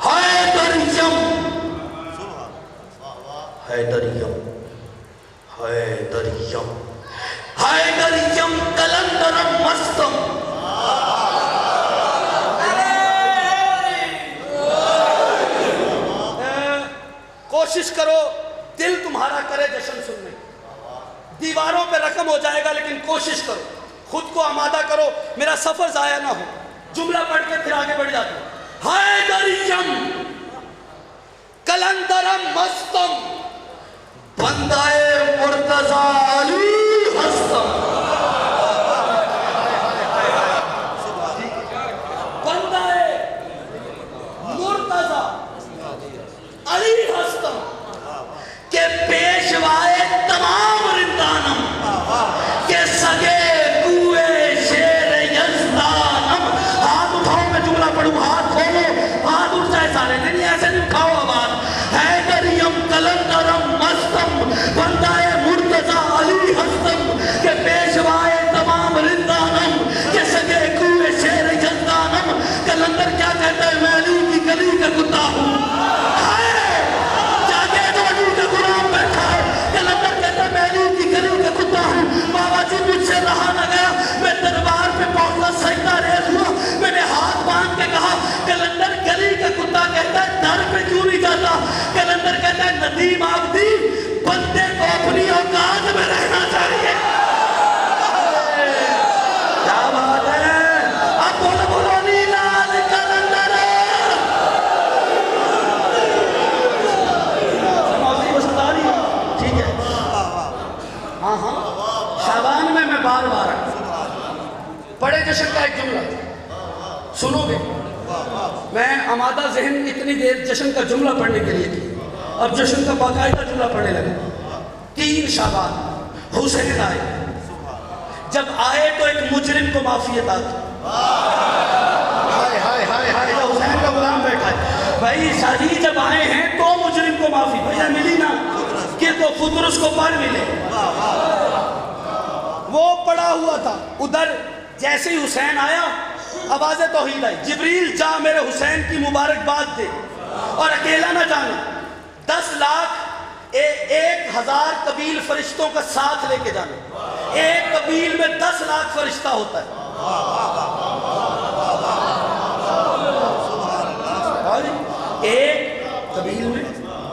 [SPEAKER 2] حیدریم، حیدریم، حیدریم، حیدریم کلندرم مستم. کوشش کرو دل تمہارا کرے جشن سننے. دیواروں پہ رقم ہو جائے گا لیکن کوشش کرو، خود کو آمادہ کرو، میرا سفر ضائع نہ ہو. جملہ پڑھ کے پھر آگے بڑھ جاتے ہیں. حیدریم کلندرم مستم بندائے مرتضی علی ہستم. بندائے مرتضی علی ہستم کے پیشوائے تمام رندانم کے سگے کوئے شیر یزدانم. ہاتھ اٹھاؤ، میں جملہ پڑھوں، ہاتھ کھولو، ہاتھ اٹھ جائے سارے. نہیں ایسے نہیں اٹھاؤ آواز. حیدریم کلندرم مستم بندائے مرتضی علی کلندر کہتا ہے ندیم آبدی بندے کو اپنی اوقات میں رہنا چاہیے. کیا بات ہے. اب بولو بولو نیلال کلندر. موضوع کو ستا رہی ہے. ٹھیک ہے. ہاں ہاں شعبان میں بار بار بڑے جشن کا ایک جملہ سنو گے. میں آمادہ ذہن اتنی دیر جشن کا جملہ پڑھنے کے لیے تھی. اب جشن کا باقاعدہ جملہ پڑھنے لگا. 3 شعبان حسین آئے. جب آئے تو ایک مجرم کو معافی عطا کی. ہائے ہائے ہائے ہائے حسین کا غلام بیٹھا ہے. بھائی شاہی جب آئے ہیں تو مجرم کو معافی بھیا ملی نا کہ تو فطرس کو پڑھ ملے. وہ پڑا ہوا تھا ادھر. جیسے ہی حسین آیا آواز توحید آئی. جبریل جا میرے حسین کی مبارکباد دے اور اکیلا نہ جانا. 10 لاکھ 1000 قبیل فرشتوں کا ساتھ لے کے جانا. ایک قبیل میں 10 لاکھ فرشتہ ہوتا ہے. ایک قبیل میں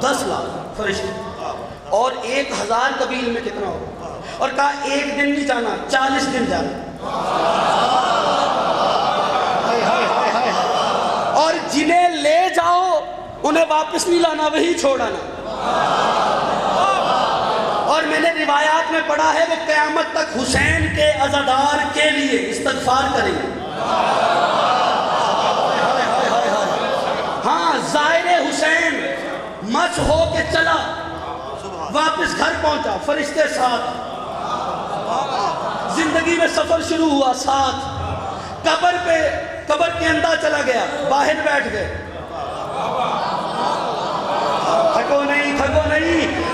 [SPEAKER 2] 10 لاکھ فرشتے اور 1000 قبیل میں کتنا ہوگا. اور کہا ایک دن نہیں جانا 40 دن جانا. اور جنہیں لے جاؤ انہیں واپس نہیں لانا وہی چھوڑانا. اور میں نے روایات میں پڑھا ہے وہ قیامت تک حسین کے عزادار کے لیے استغفار کریں گے. ہاں زائر حسین مچ ہو کے چلا واپس گھر پہنچا فرشتے ساتھ. زندگی میں سفر شروع ہوا ساتھ. قبر کے اندر چلا گیا باہر بیٹھ گئے. تھکو نہیں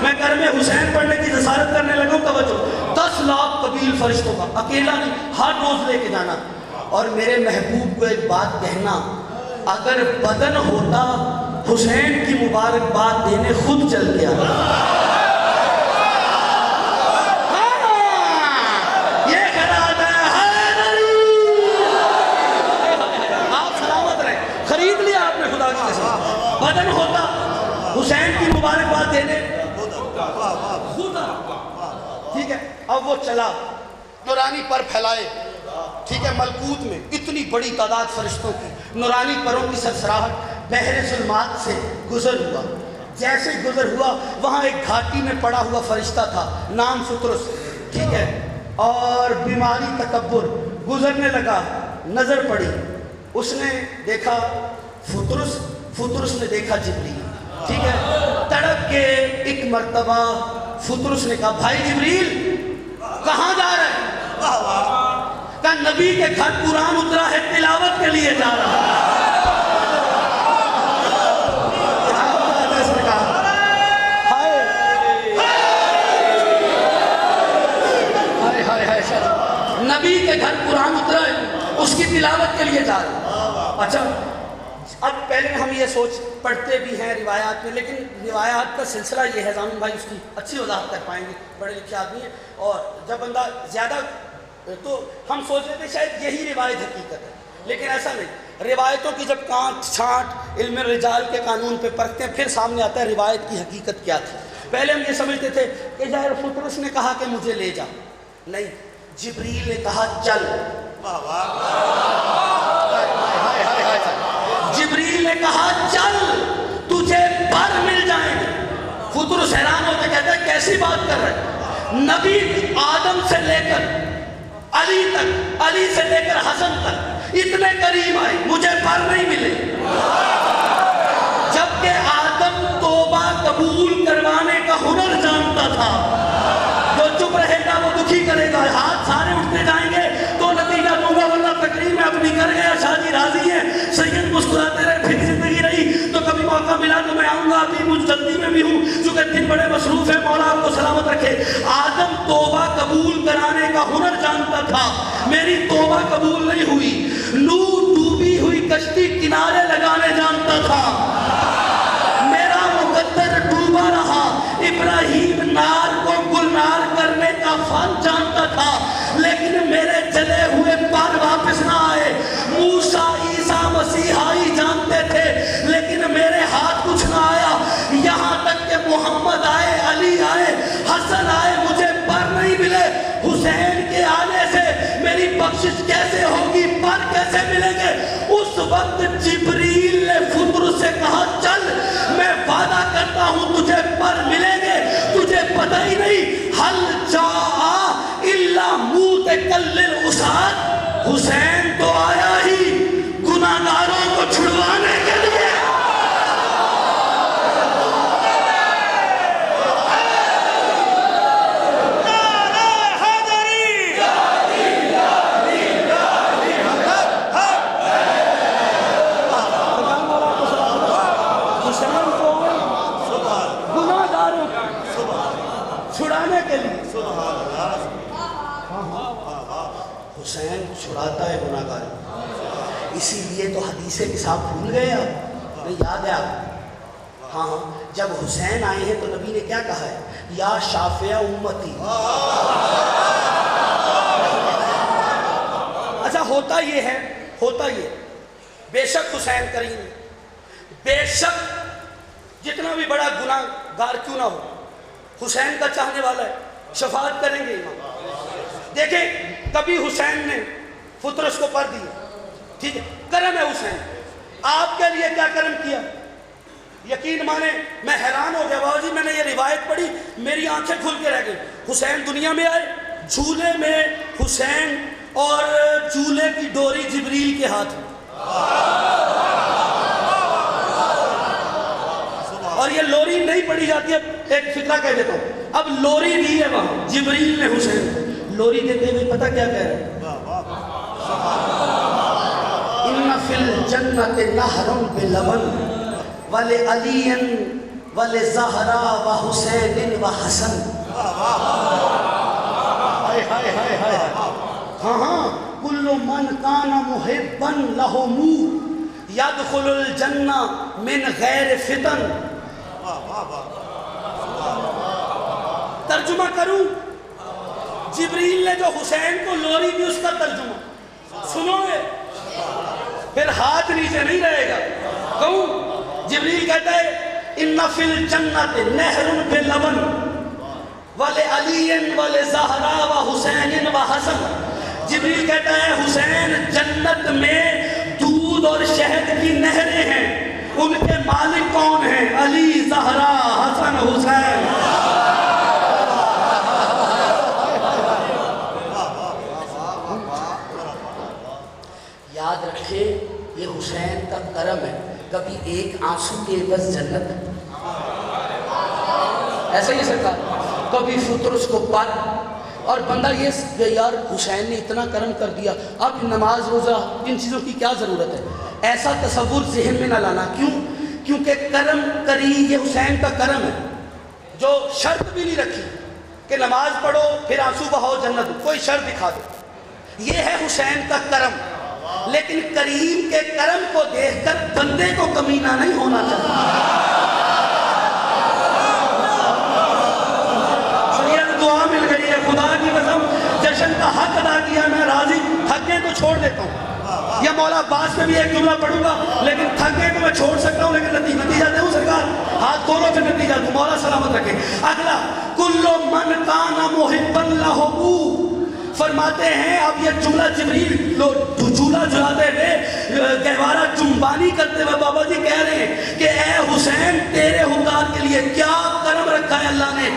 [SPEAKER 2] میں گھر میں حسین پڑھنے کی جسارت کرنے لگا ہوں. توجہ 10 لاکھ قبیل فرشتوں کا اکیلا نہیں ہر روز لے کے جانا. اور میرے محبوب کو ایک بات کہنا اگر بدن ہوتا حسین کی مبارکباد دینے خود چل کے آتا. بدن ہوتا حسین کی مبارکباد دینے خود. ٹھیک ہے. اب وہ چلا نورانی پر پھیلائے. ٹھیک ہے. ملکوت میں اتنی بڑی تعداد فرشتوں کی نورانی پروں کی سرسراہٹ بحر ظلمات سے گزر ہوا. جیسے گزر ہوا وہاں ایک گھاٹی میں پڑا ہوا فرشتہ تھا نام فطرس. ٹھیک ہے. اور بیماری تکبر گزرنے لگا. نظر پڑی اس نے دیکھا فطرس نے دیکھا جبریل. ٹھیک ہے. تڑپ کے ایک مرتبہ فطرس نے کہا بھائی جبریل کہاں جا رہے ہیں. کہا نبی کے گھر قرآن اترا ہے تلاوت کے لیے جا رہا ہے. نبی کے گھر قرآن اترا ہے اس کی تلاوت کے لیے جا رہا ہے. اچھا اب پہلے ہم یہ سوچ پڑھتے بھی ہیں روایات میں لیکن روایات کا سلسلہ یہ ہے ضامن بھائی اس کی اچھی وضاحت کر پائیں گے بڑے لکھے آدمی ہیں. اور جب بندہ زیادہ تو ہم سوچ رہے تھے شاید یہی روایت حقیقت ہے لیکن ایسا نہیں. روایتوں کی جب کانٹ چھانٹ علم رجال کے قانون پہ پرکھتے ہیں پھر سامنے آتا ہے روایت کی حقیقت کیا تھی. پہلے ہم یہ سمجھتے تھے کہ ظاہر فطرس نے کہا کہ مجھے لے جا. نہیں جبریل نے کہا چل. جبریل نے کہا چل تجھے پر مل جائیں گے. فطرس حیران ہوتے کہتے ہیں کیسی بات کر رہے. نبی آدم سے لے کر علی تک علی سے لے کر حسن تک اتنے قریب آئے مجھے پر نہیں ملے. جبکہ آدم توبہ قبول کروانے کا ہنر جانتا تھا. جو چپ رہے گا وہ دکھی کرے گا. ہاتھ سارے اٹھتے جائیں گے تو نتیجہ دوں گا ورنہ تقریر میں اپنی کر گیا شادی راضی ہے. سید مسکراتے رہے پھر زندگی رہی تو کبھی موقع ملا تو میں آؤں گا. ابھی مجھ جلدی میں بھی ہوں چونکہ دن بڑے مصروف ہیں. مولا آپ کو سلامت رکھے. آدم توبہ قبول کرانے کا ہنر جانتا تھا. میری توبہ قبول نہیں ہوئی. نوح ڈوبی ہوئی کشتی کنارے لگانے جانتا تھا. میرا مقدر ڈوبا رہا. ابراہیم نار کو گلنار کرنے کا فن جانتا تھا لیکن میرے جلے ہوئے پر واپس نہ آئے. موسیٰ عیسیٰ مسیحائی جانتے تھے لیکن میرے ہاتھ کچھ نہ آیا. یہاں تک محمد آئے، علی آئے، حسن آئے، مجھے پر نہیں ملے، حسین کے آنے سے میری بخشش کیسے ہوگی، پر کیسے ملیں گے؟ اس وقت جبریل نے فطرت سے کہا چل، میں وعدہ کرتا ہوں تجھے پر ملیں گے، تجھے پتہ ہی نہیں حل جاء الا موتکل الاساد، حسین تو آیا ہی گناہگاروں کو چھڑوانے کے لیے۔ چھڑانے کے لیے حسین چھڑاتا ہے گناہگار، اسی لیے تو حدیث کے ساتھ بھول گئے آپ نہیں یاد ہے آپ؟ ہاں جب حسین آئے ہیں تو نبی نے کیا کہا ہے؟ یا شافع امتی۔ اچھا ہوتا یہ ہے، ہوتا یہ بے شک حسین کریم، بے شک جتنا بھی بڑا گناہ گار کیوں نہ ہو حسین کا چاہنے والا ہے، شفاعت کریں گے امام۔ دیکھیں کبھی حسین نے فطرس کو پر دیا، ٹھیک ہے، کرم ہے حسین، آپ کے لیے کیا کرم کیا؟ یقین مانے میں حیران ہو گیا بابا جی، میں نے یہ روایت پڑھی میری آنکھیں کھل کے رہ گئی۔ حسین دنیا میں آئے، جھولے میں حسین اور جھولے کی ڈوری جبریل کے ہاتھ میں، اور یہ لوری نہیں پڑھی جاتی ہے، ایک فقرہ کہہ دیتا ہوں، اب لوری بھی ہے وہاں، جبریل نے حسین لوری دیتے ہوئے پتہ کیا کہہ رہے ہیں؟ ان فی الجنت نہر بلبن ولعلی ولزہرا وحسین وحسن۔ ہاں کل من کان محبا لہم یدخل الجنہ من غیر فتن۔ ترجمہ کروں، جبریل نے جو حسین کو لوری دی اس کا ترجمہ سنو گے پھر ہاتھ نیچے نہیں رہے گا۔ کہوں جبریل کہتا ہے ان فی الجنت نہر بلبن ولعلی ولزہرا وحسین وحسن۔ جبریل کہتا ہے حسین جنت میں دودھ اور شہد کی نہریں ہیں، ان کے مالک کون ہیں؟ علی، زہرا، حسن، حسین۔ یاد رکھے یہ حسین کا کرم ہے، کبھی ایک آنسو کے بس جنت ہے، ایسا ہی سرکار، کبھی فطرس کو پر، اور بندہ یہ کہ یار حسین نے اتنا کرم کر دیا، اب نماز روزہ ان چیزوں کی کیا ضرورت ہے؟ ایسا تصور ذہن میں نہ لانا، کیوں؟ کیونکہ کرم کری یہ حسین کا کرم ہے، جو شرط بھی نہیں رکھی کہ نماز پڑھو پھر آنسو بہاؤ جنت، کوئی شرط دکھا دو، یہ ہے حسین کا کرم۔ لیکن کریم کے کرم کو دیکھ کر بندے کو کمینہ نہیں ہونا چاہیے۔ سید دعا مل گئی ہے، خدا کی قسم جشن کا حق ادا کیا، میں راضی، تھکے تو چھوڑ دیتا ہوں، یا مولا عباس میں بھی ایک جملہ پڑھوں گا، لیکن تھکے تو میں چھوڑ سکتا ہوں، لیکن نتیجہ دوں سرکار، ہاتھ کھولو پھر نتیجہ دوں، مولا سلامت رکھے۔ اگلا کل من کان محبا لہ، فرماتے ہیں اب یہ جملہ جبریل جھولا جھلاتے ہوئے گہوارہ جنبانی کرتے ہوئے بابا جی کہہ رہے ہیں کہ اے حسین تیرے حکام کے لیے کیا کرم رکھا ہے اللہ نے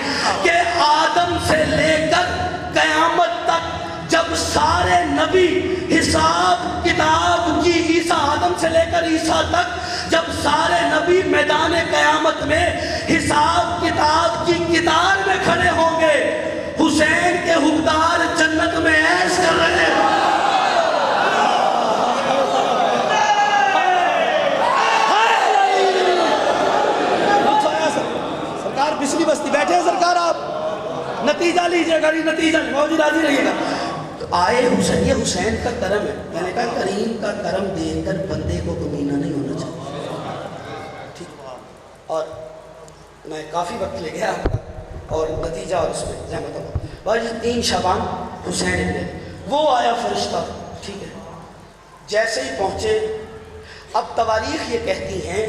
[SPEAKER 2] کہ آدم سے لے کر قیامت تک جب سارے نبی حساب کتاب کی، عیسیٰ آدم سے لے کر عیسیٰ تک جب سارے نبی میدان قیامت میں حساب کتاب کی کتار میں کھڑے ہوں گے، حسین کے حکمدار جنت میں عیش کر رہے ہیں۔ سرکار پچھلی بستی بیٹھے ہیں سرکار، آپ نتیجہ لیجئے گا، نتیجہ موجود راضی رہیے گا۔ تو آئے حسین، یہ حسین کا کرم ہے، میں نے کہا کریم کا کرم دیکھ کر بندے کو کمینہ نہیں ہونا چاہیے، ٹھیک؟ اور میں کافی وقت لے گیا اور نتیجہ اور اس میں زحمت ہوا۔ بھائی 3 شعبان حسین ابن، وہ آیا فرشتہ، ٹھیک ہے، جیسے ہی پہنچے، اب تواریخ یہ کہتی ہیں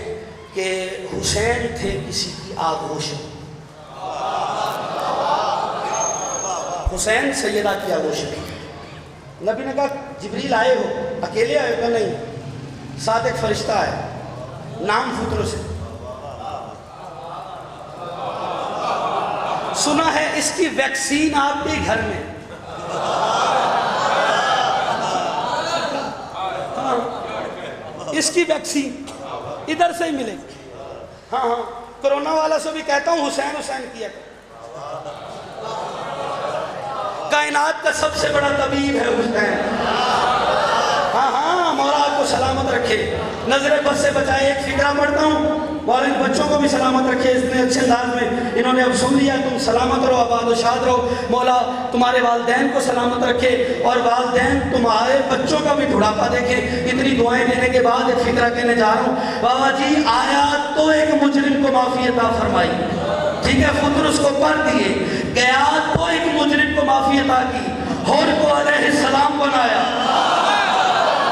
[SPEAKER 2] کہ حسین تھے کسی کی آغوش میں، حسین سیدہ کی آغوش میں. نبی نے کہا جبریل آئے ہو, اکیلے آئے ہو؟ کہ نہیں, ساتھ ایک فرشتہ ہے, نام فطرس ہے. سنا ہے اس کی ویکسین آپ کے گھر میں. ہاں, اس کی ویکسین ادھر سے ہی ملے. ہاں ہاں, کرونا والا سے بھی کہتا ہوں حسین حسین کیا. کائنات کا سب سے بڑا طبیب ہے حسین. ہاں ہاں, مولا آپ کو سلامت رکھے, نظر بد سے بچائے. ایک فکرہ پڑھتا ہوں, اور ان بچوں کو بھی سلامت رکھے. اتنے اچھے انداز میں انہوں نے اب سن لیا, تم سلامت رہو, آباد و شاد رہو. مولا تمہارے والدین کو سلامت رکھے, اور والدین تمہارے بچوں کا بھی بڑھاپا دیکھے. اتنی دعائیں دینے کے بعد ایک فکرہ کہنے جا رہا ہوں. بابا جی, آیات تو ایک مجرم کو معافی عطا فرمائی, ٹھیک ہے, فطرس کو پڑھ دیے. گیا تو ایک مجرم کو معافی عطا کی, ہور کو علیہ السلام بنایا.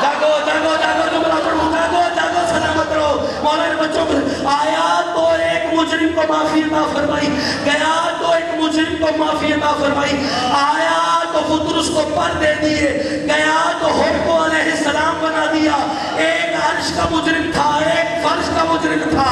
[SPEAKER 2] جاگو جاگو جاگو, جملہ پڑھو, جاگو جاگو, سلامت رہو. مولا نے بچوں کو آیا تو ایک مجرم کو معافی عطا فرمائی, گیا تو ایک مجرم کو معافی عطا فرمائی. آیا تو فطرس کو پر دے دیے, گیا تو ہور کو علیہ السلام بنا دیا. ایک عرش کا مجرم تھا, ایک فرش کا مجرم تھا.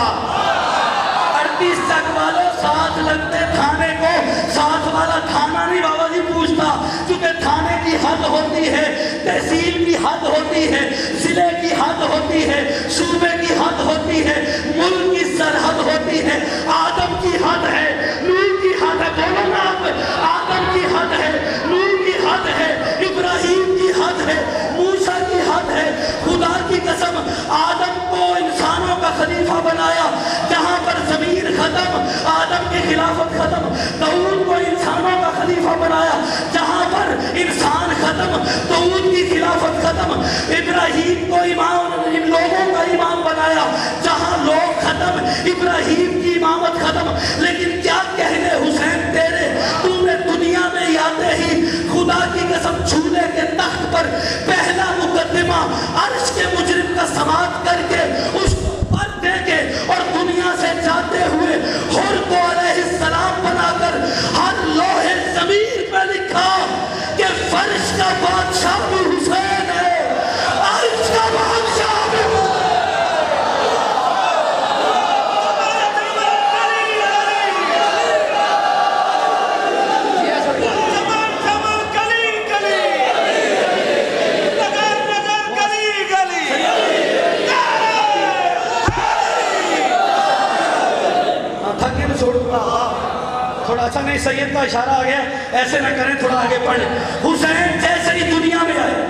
[SPEAKER 2] 38 تک والوں ساتھ لگتے تھانے کو, ساتھ والا تھانہ نہیں بابا جی پوچھتا, کیونکہ تھانے کی حد ہوتی ہے, تحصیل کی حد ہوتی ہے, ضلع کی حد ہوتی ہے, صوبے کی حد ہوتی ہے, ملک کی سرحد ہوتی ہے. آدم کی حد ہے, نوح کی حد ہے, بولو نا آپ, آدم کی حد ہے, نوح کی حد ہے, ابراہیم کی حد ہے, موسیٰ کی حد ہے. خدا کی قسم, آدم کو انسانوں کا خلیفہ بنایا, جہاں پر زمین ختم, آدم کی خلافت ختم. داؤد کو انسانوں کا خلیفہ بنایا, جہاں پر انسان ختم, داؤد کی خلافت ختم. ابراہیم کو امام, ان لوگوں کا امام بنایا, جہاں لوگ ختم, ابراہیم کی امامت ختم. لیکن کیا کہنے حسین تیرے, تم نے دنیا میں آتے ہی خدا کی قسم چولہے کے تخت پر پہلا مقدمہ عرش کے مجرم کا سماعت کر کے اس کو پر دے کے, اور دنیا سے جاتے ہوئے ہور کو علیہ السلام بنا کر ہر لوہے زمین پہ لکھا کہ فرش کا بادشاہ بھی حسین ہے, عرش کا بادشاہ بھی تھوڑا اچھا نہیں, سید کا اشارہ آ گیا, ایسے نہ کریں, تھوڑا آگے پڑھ. حسین جیسے ہی دنیا میں آئے,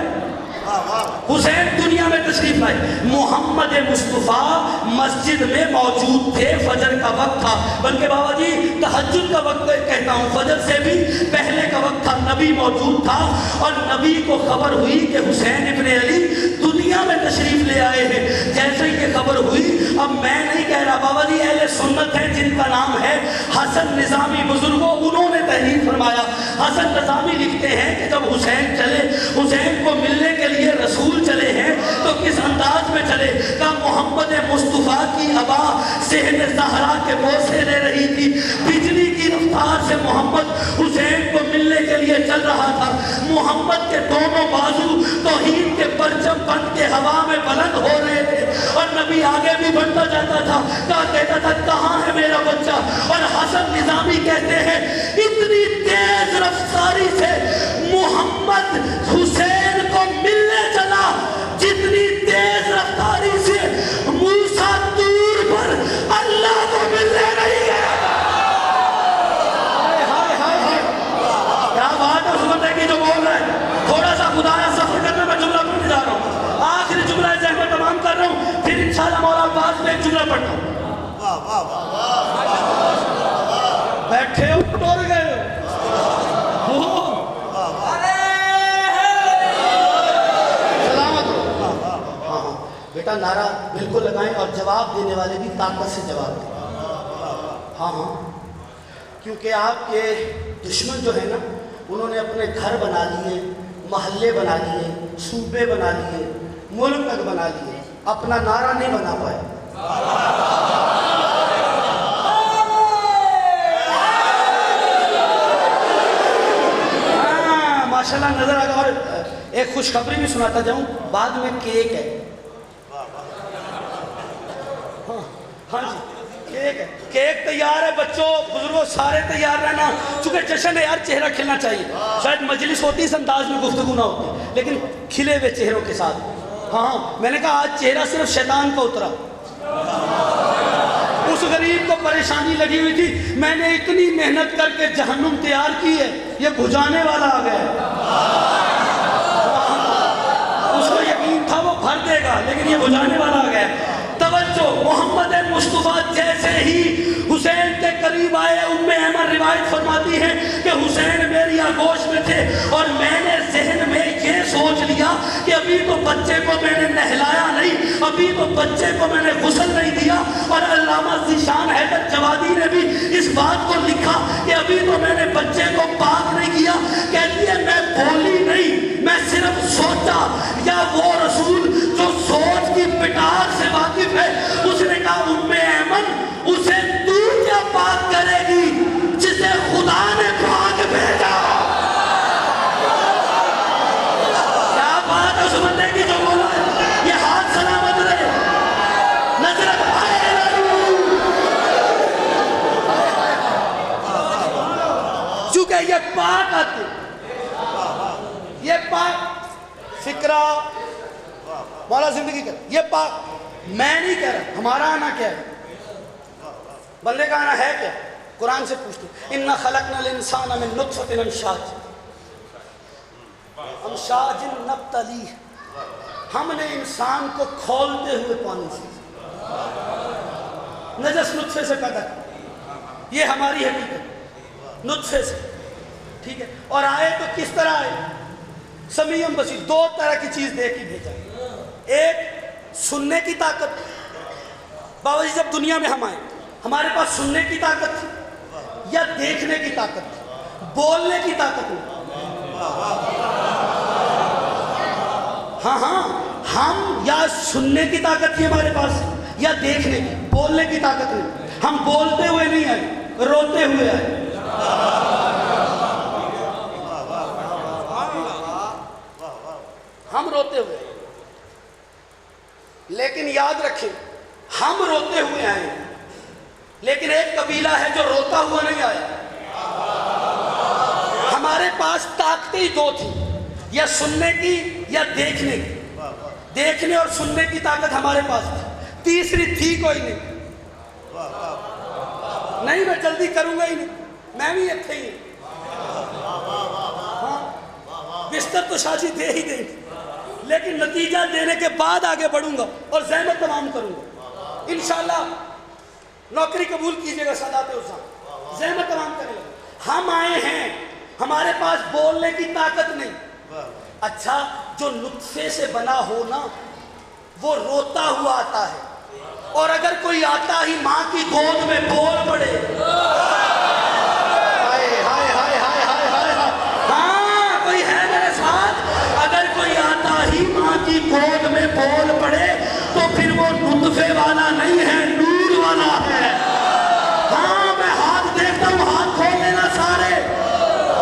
[SPEAKER 2] حسین دنیا میں تشریف لائے, محمد مصطفیٰ مسجد میں موجود تھے. فجر کا وقت تھا, بلکہ بابا جی تہجد کا وقت کہتا ہوں, فجر سے بھی پہلے کا وقت تھا. نبی موجود تھا, اور نبی کو خبر ہوئی کہ حسین ابن علی دنیا میں تشریف لے آئے ہیں. جیسے ہی یہ خبر ہوئی, اب میں نہیں کہہ رہا بابا جی, اہل سنت ہیں جن کا نام ہے حسن نظامی بزرگوں, انہوں نے تحریر فرمایا. حسن نظامی لکھتے ہیں کہ جب حسین چلے, حسین کو ملنے کے لیے رسول چلے ہیں, تو کس انداز میں چلے, کہ محمد مصطفیٰ کی ابا صحن زہرا کے بوسے لے رہی تھی. بجلی کی رفتار سے محمد حسین کو ملنے کے لیے چل رہا تھا. محمد کے دونوں بازو توحید کے پرچم بن کے ہوا میں بلند ہو رہے تھے, اور نبی آگے بھی بڑھتا جاتا تھا. کہتا تھا کہاں ہے میرا بچہ, اور حسن نظامی کہتے ہیں اتنی تیز رفتاری سے محمد حسین کو ملنے چلا, جتنی تیز رفتاری سے موسیٰ طور پر اللہ کو ملنے نہیں گیا. کیا بات ہے, سنتے کی جو بول رہا ہے, تھوڑا سا خدایا سفر کرنا, میں جملہ پڑھنے جا رہا ہوں, آخری جملہ ذہن میں تمام کر رہا ہوں, پھر انشاءاللہ مولا عباس میں ایک جملہ پڑھتا ہوں. بیٹھے ہو ٹور گئے ہو, سلامت ہو. بیٹا نعرہ بالکل لگائیں, اور جواب دینے والے بھی طاقت سے جواب دیں. ہاں ہاں, کیونکہ آپ کے دشمن جو ہے نا, انہوں نے اپنے گھر بنا لیے, محلے بنا لیے, صوبے بنا لیے, ملک تک بنا لیے, اپنا نعرہ نہیں بنا پائے. ماشاءاللہ نظر آ گیا. اور ایک خوشخبری بھی سناتا جاؤں, بعد میں کیک ہے. ہاں جی کیک ہے, کیک تیار ہے. بچوں بزرگوں سارے تیار رہنا, چونکہ جشن ہے یار, چہرہ کھلنا چاہیے. شاید مجلس ہوتی اس انداز میں گفتگو نہ ہوتی, لیکن کھلے ہوئے چہروں کے ساتھ. ہاں میں نے کہا آج چہرہ صرف شیطان کا اترا. اس غریب کو پریشانی لگی ہوئی تھی, میں نے اتنی محنت کر کے جہنم تیار کی ہے, یہ بجھانے والا آ گیا. اس کو یقین تھا وہ بھر دے گا, لیکن یہ بجھانے والا آ گیا. توجہ, محمد مصطفیٰ جیسے ہی حسین کے قریب آئے, ام ایمن روایت فرماتی ہے کہ حسین میری آغوش میں تھے اور میں نے ذہن میں یہ سوچ لیا کہ ابھی تو بچے کو میں نے نہلایا نہیں, ابھی تو بچے کو میں نے غسل نہیں دیا. اور علامہ ذیشان حیدر جوادی نے بھی اس بات کو لکھا کہ ابھی تو میں نے بچے کو پاک نہیں کیا. کہتی ہے میں بولی نہیں, میں صرف سوچا. یا وہ رسول جو سوچ کی پٹار سے واقف ہے, اس نے کہا ام ایمن اسے تو کیا پاک کرے گی جسے خدا نے پاک بھیجا. کیا بات ہے اس بندے کی جو بولا ہے, یہ ہاتھ سلامت رہے, نظرت آئے چونکہ یہ پاک آتے, یہ پاک فکرہ مولا زندگی کا, یہ پاک میں نہیں کہہ رہا, ہمارا آنا کیا ہے, بندے کا آنا ہے کیا. قرآن سے پوچھتے اِنَّا خَلَقْنَا الْإِنسَانَ مِن نُطْفَةٍ أَمْشَاجٍ نَبْتَلِيهِ, ہم نے انسان کو کھولتے ہوئے پانی سے, نجس نطفے سے پیدا کیا. یہ ہماری حقیقت, نطفے سے, ٹھیک ہے. اور آئے تو کس طرح آئے, سمیع بصیر. دو طرح کی چیز دے کے بھیجا, ایک سننے کی طاقت. بابا جی جب دنیا میں ہم آئے ہمارے پاس سننے کی طاقت تھی یا دیکھنے کی طاقت تھی, بولنے کی طاقت نہیں. ہاں ہم یا سننے کی طاقت تھی ہمارے پاس یا دیکھنے کی, بولنے کی طاقت نہیں. ہم بولتے ہوئے نہیں آئے, روتے ہوئے آئے. ہم روتے ہوئے, لیکن یاد رکھیں ہم روتے ہوئے آئے, لیکن ایک قبیلہ ہے جو روتا ہوا نہیں آیا. ہمارے پاس طاقتیں دو تھی, یا سننے کی یا دیکھنے کی. دیکھنے اور سننے کی طاقت ہمارے پاس تھی, تیسری تھی کوئی نہیں. نہیں میں جلدی کروں گا ہی نہیں, میں بھی اتنے ہی. بستر تو شادی دے ہی دیں گے, لیکن نتیجہ دینے کے بعد آگے بڑھوں گا اور زحمت تمام کروں گا. انشاءاللہ نوکری قبول کیجئے گا سادات حسین, زحمت تمام کریں گا. ہم آئے ہیں, ہمارے پاس بولنے کی طاقت نہیں. اچھا جو نطفے سے بنا ہو نا, وہ روتا ہوا آتا ہے, اور اگر کوئی آتا ہی ماں کی گود میں بول پڑے, ہاں کوئی ہے میرے ساتھ, اگر کوئی آتا ہی ماں کی گود میں بول پڑے تو پھر وہ نطفے والا نہیں ہے, نور والا ہے. ہاں میں ہاتھ دیکھتا ہوں, ہاتھ کھول لینا سارے,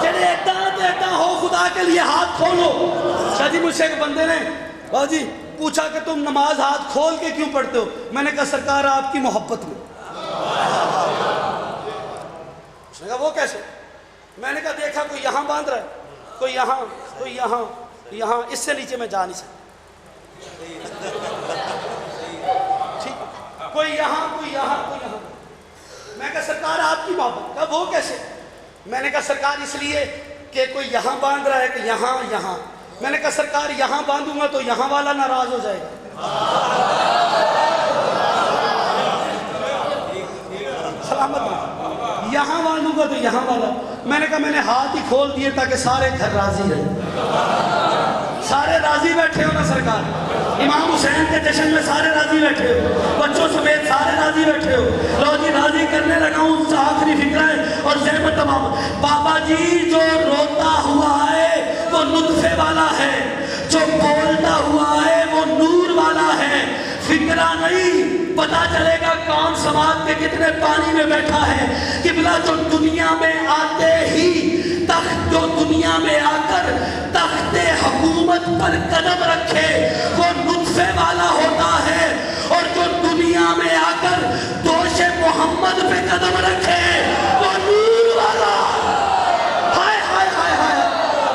[SPEAKER 2] جنہیں ایڈا ہو خدا کے لیے ہاتھ کھولو. شاہ جی مجھ سے ایک بندے نے بابا جی پوچھا کہ تم نماز ہاتھ کھول کے کیوں پڑھتے ہو. میں نے کہا سرکار آپ کی محبت میں. اس نے کہا وہ کیسے. میں نے کہا دیکھا کوئی یہاں باندھ رہا ہے, کوئی یہاں, کوئی یہاں, یہاں, اس سے نیچے میں جا نہیں سکتا. ٹھیک, کوئی یہاں, کوئی یہاں, کوئی یہاں. میں کہا سرکار آپ کی محبت. کہا وہ کیسے. میں نے کہا سرکار اس لیے کہ کوئی یہاں باندھ رہا ہے کہ یہاں یہاں. میں نے کہا سرکار یہاں باندھوں گا تو یہاں والا ناراض ہو جائے گا. سلامت رہو. یہاں باندھوں گا تو یہاں والا. میں نے کہا میں نے ہاتھ ہی کھول دیے تاکہ سارے گھر راضی رہیں. سارے راضی بیٹھے ہو نا سرکار, امام حسین کے جشن میں سارے راضی بیٹھے ہو, بچوں سمیت سارے راضی بیٹھے ہو. لو جی راضی کرنے لگا ہوں, اس سے آخری فکرہ ہے اور زحمت تمام. بابا جی جو روتا ہوا ہے وہ نطفے والا ہے, جو بولتا ہوا ہے وہ نور والا ہے. فکرہ نہیں, پتا چلے گا کون سماعت کے کتنے پانی میں بیٹھا ہے. قبلہ جو دنیا میں آتے ہی تخت جو دنیا میں آ کر تخت حکومت پر قدم رکھے وہ نطفے والا ہوتا ہے، اور جو دنیا میں آ کر دوش محمد پہ قدم رکھے وہ نور والا۔ ہائے ہائے ہائے ہائے،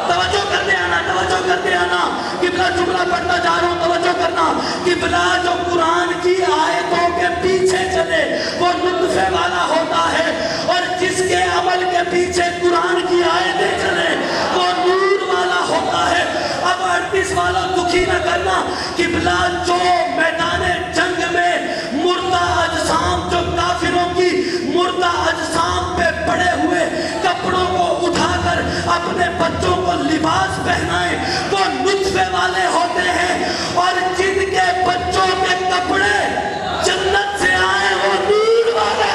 [SPEAKER 2] توجہ کرتے آنا، توجہ کرتے آنا، قبلہ جملہ پڑھتا جا رہا ہوں، توجہ کرنا۔ قبلہ جو قرآن کی آیتوں کے پیچھے چلے وہ نطفے والا ہوتا ہے، اور جس کے عمل کے پیچھے قرآن کی آیتیں چلے وہ نور والا ہوتا ہے۔ اب 38 والا دکھی نہ کرنا، قبلہ جو میدان جنگ میں مردہ اجسام، جو کافروں کی مردہ اجسام پہ پڑے ہوئے کپڑوں کو اٹھا کر اپنے بچوں کو لباس پہنائے وہ نطفے والے ہوتے ہیں، اور جن کے بچوں کے کپڑے جنت سے آئے وہ نور والے۔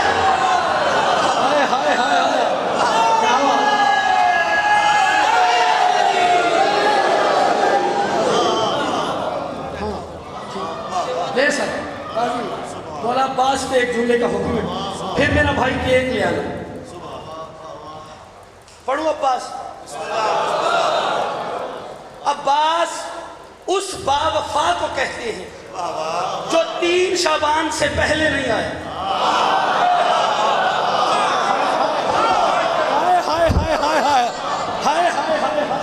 [SPEAKER 2] ہائے ہائے ہائے ہائے، لے سر مولا عباس پہ ایک جملے کا حکم ہے، پھر میرا بھائی کے ایک لے آنا۔ پڑھو عباس۔ عباس اس با وفا کو کہتے ہیں جو 3 شعبان سے پہلے نہیں آئے۔ ہائے ہائے ہائے ہائے ہائے ہائے ہائے ہائے ہائے۔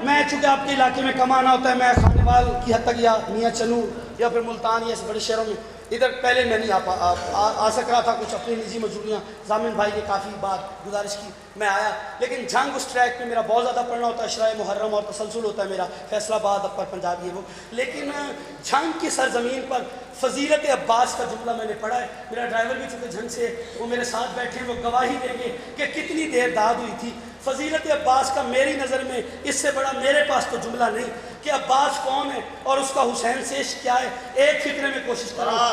[SPEAKER 2] میں چونکہ آپ کے علاقے میں کم آنا ہوتا ہے، میں خانوال کی حد تک یا میاں چنو یا پھر ملتان یا اس بڑے شہروں میں ادھر پہلے میں نہیں آ سک رہا تھا، کچھ اپنی نجی مجبوریاں، ضامن بھائی نے کافی بات گزارش کی، میں آیا، لیکن جنگ اس ٹریک پہ میرا بہت زیادہ پڑھنا ہوتا ہے، اشرائے محرم اور تسلسل ہوتا ہے میرا، فیصلہ آباد اپر پنجاب یہ وہ، لیکن جنگ کی سرزمین پر فضیلت عباس کا جملہ میں نے پڑھا ہے۔ میرا ڈرائیور بھی چونکہ جنگ سے وہ میرے ساتھ بیٹھے ہیں، وہ گواہی دیں گے کہ کتنی دیر داد ہوئی تھی۔ فضیلت عباس کا میری نظر میں اس سے بڑا میرے پاس تو جملہ نہیں کہ عباس کون ہے اور اس کا حسین سے عشق کیا ہے۔ ایک فکرے میں کوشش کر رہا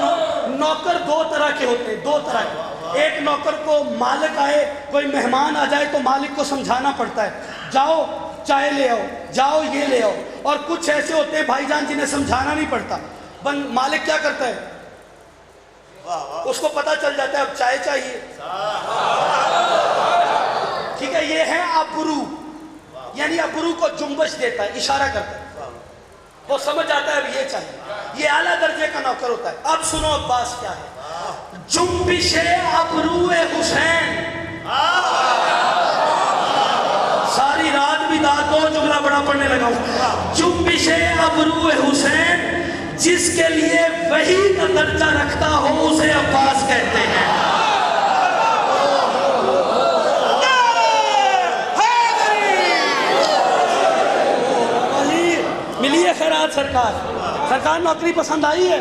[SPEAKER 2] ہوں، نوکر 2 طرح کے ہوتے ہیں، 2 طرح کے۔ ایک نوکر کو مالک آئے، کوئی مہمان آ جائے تو مالک کو سمجھانا پڑتا ہے، جاؤ چائے لے آؤ، جاؤ یہ لے آؤ، اور کچھ ایسے ہوتے ہیں بھائی جان جنہیں سمجھانا نہیں پڑتا۔ مالک کیا کرتا ہے، اس کو پتہ چل جاتا ہے اب چائے چاہیے، ٹھیک ہے، یہ ہے ابرو، یعنی ابرو کو جنبش دیتا ہے، اشارہ کرتا ہے، وہ سمجھ جاتا ہے اب یہ چاہیے، یہ اعلیٰ درجے کا نوکر ہوتا ہے۔ اب سنو عباس کیا ہے، جنبش ابرو حسین، ساری رات بھی داد 2 جملہ بڑا پڑھنے لگا ہوں، جنبش ابرو حسین، جس کے لیے وحی کا درجہ رکھتا ہو اسے عباس کہتے ہیں۔ ملیے خیرات سرکار نوکری پسند آئی ہے؟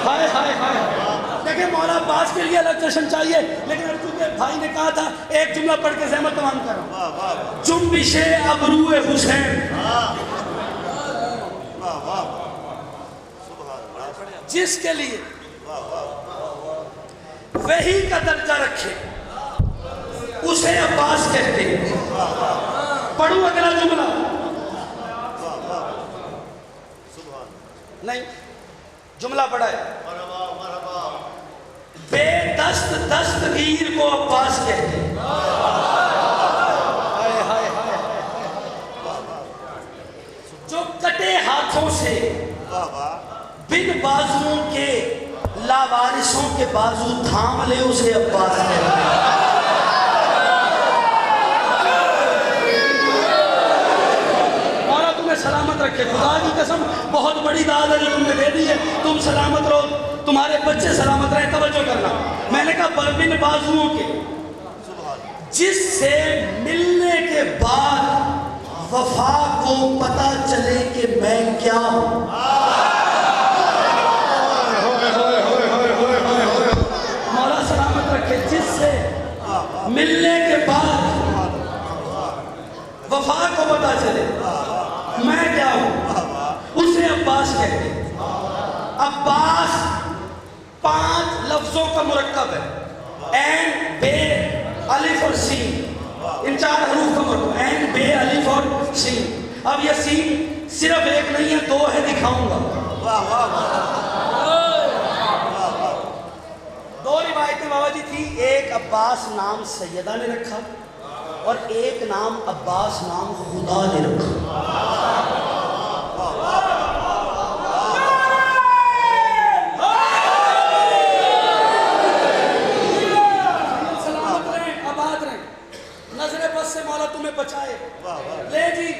[SPEAKER 2] ہائے ہائے ہائے، دیکھیں مولا عباس کے لیے الگ جشن چاہیے، لیکن چونکہ بھائی نے کہا تھا ایک جملہ پڑھ کے زحمت تمام کر رہا ہوں، جنبش ابرو حسین، جس کے لیے وحی کا درجہ رکھے اسے عباس کہتے ہیں۔ پڑھوں اگلا جملہ؟ نہیں، جملہ پڑھا ہے، بے دست دستگیر کو عباس کہتے ہیں۔ جو کٹے ہاتھوں سے بن بازوؤں کے لاوارثوں کے بازو تھام لے اسے عباس کہتے ہیں۔ مولا تمہیں سلامت رکھے، خدا کی قسم بہت بڑی داد ہے جو تم نے دے دی ہے، تم سلامت رہو، تمہارے بچے سلامت رہے۔ توجہ کرنا، میں نے کہا بن بازوؤں کے، جس سے ملنے کے بعد وفا کو پتہ چلے کہ میں کیا ہوں۔ مولا سلامت رکھے، جس سے ملنے کے بعد وفا کو پتہ چلے میں کیا ہوں، اسے عباس کہتے ہیں۔ عباس 5 لفظوں کا مرکب ہے، این، بے، الف اور سین، ان 4 حروف کا مرکب، این، بے، الف اور سین۔ اب یہ سین صرف ایک نہیں ہے، 2 ہے، دکھاؤں گا۔ 2 روایتیں بابا جی تھی، ایک عباس نام سیدہ نے رکھا اور ایک نام عباس نام خدا نے رکھا. سلامت رہیں، آباد رہیں، نظر بس سے مولا تمہیں بچائے. لے جی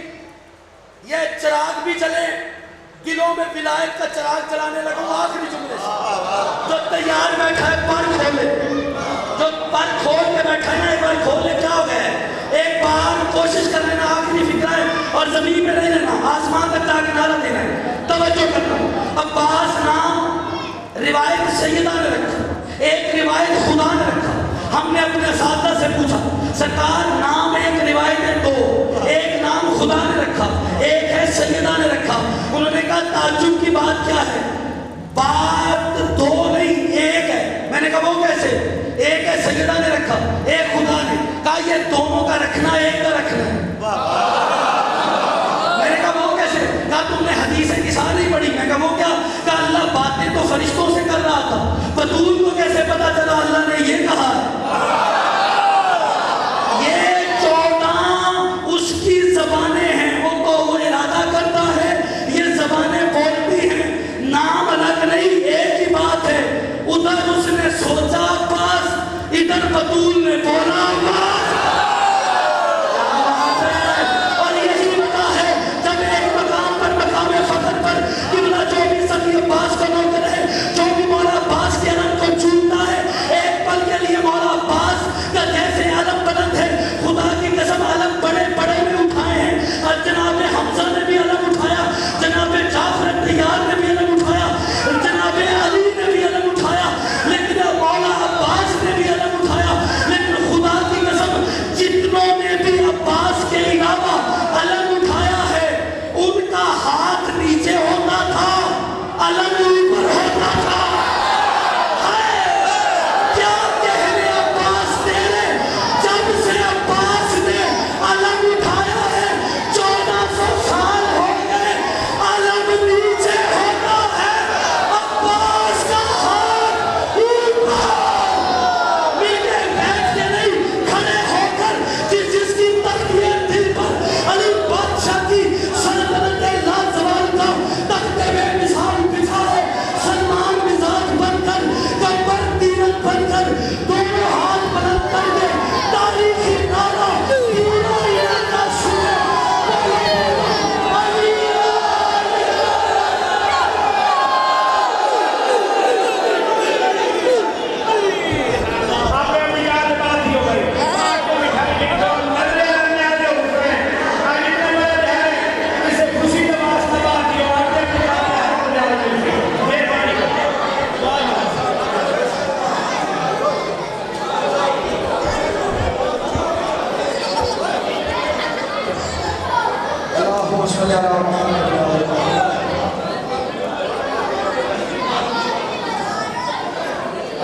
[SPEAKER 2] یہ چراغ بھی چلے، دلوں میں ولایت کا چراغ چلانے لگا. آخری جملے سے جو تیار بیٹھا ہے پر کھولے، جو پر کھول کے بیٹھا ہے نا ایک بار کھولے. کیا ہو گیا ہے؟ ایک بار کوشش کر لینا، آخری فکر ہے، اور زمین میں نہیں رہنا، آسمان تک جا کے نعرہ دینا ہے. توجہ کرنا. عباس نام روایت سیدہ نے رکھا، ایک روایت خدا نے رکھا. ہم نے اپنے اساتذہ سے پوچھا سرکار نام ایک روایت ہے دو، ایک نام خدا نے رکھا ایک ہے سیدہ نے رکھا. انہوں نے کہا تعجب کی بات کیا ہے؟ بات دو نہیں ایک ہے. میں نے کہا وہ کیسے؟ ایک ہے سیدہ نے رکھا ایک خدا نے. کہا یہ دونوں کا رکھنا ایک کا رکھنا ہے. میں نے کہا وہ کیسے؟ کہا تم نے حدیث نثار نہیں پڑھی. میں کہا وہ کیا؟ کہا اللہ باتیں تو فرشتوں سے کر رہا تھا، بطول کو کیسے پتا چلا اللہ نے یہ کہا ہے؟ یہ 14 اس کی زبانیں ہیں، وہ ارادہ کرتا ہے، یہ زبانیں بولتی ہیں. نام الگ نہیں، ایک ہی بات ہے. ادھر اس نے سوچا عباس، ادھر بطول نے بولا عباس. اور یہی وجہ ہے جب ایک مقام پر مقام فخر پر قبلہ جو بھی سبھی عباس کا نوکر ہے، جو بھی مولا عباس کے علم کو چونتا ہے، ایک پل کے لیے مولا عباس کا جیسے علم بلند ہے. خدا کی قسم علم بڑے بڑے میں اٹھائے ہیں، اور جناب حمزہ نے بھی علم اٹھایا، جناب جعفر طیار نے بھی علم اٹھایا، جناب علی نے بھی علم اٹھایا، لیکن مولا عباس نے بھی علم اٹھایا. لیکن خدا کی قسم جتنوں نے بھی عباس کے علاوہ علم اٹھایا ہے، ان کا ہاتھ نیچے ہوتا تھا، علم اوپر ہوتا تھا. کیا کہنے عباس تیرے، جب سے عباس نے علم اٹھایا ہے 1400 سال ہو گئے، علم نیچے ہوتا ہے، عباس کا ہاتھ اوپر. مل کے بیٹھ کے نہیں، کھڑے ہو کر. جس کی تقدیر دل پر علی بادشاہ کی سلطنت لازوال کا تختے میں مثال بچھا ہے. سلمان مزاج بن کر، گبر تیرت بن کر، دونوں ہاتھ بلند کر کے تاریخی نعرہ پورا علاقہ سنے.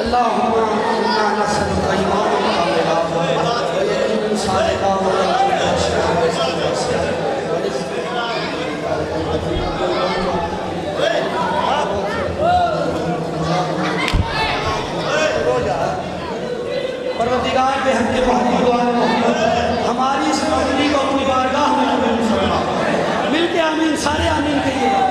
[SPEAKER 2] اللهم انا نسألك ایمانا کاملا ویقینا صادقا وقلبا خاشعا پروردگار بے حق محمد محمد ہماری اس مجلس کو اپنی بارگاہ میں قبول فرما. مل کے آمین، سارے آمین کہیے گا.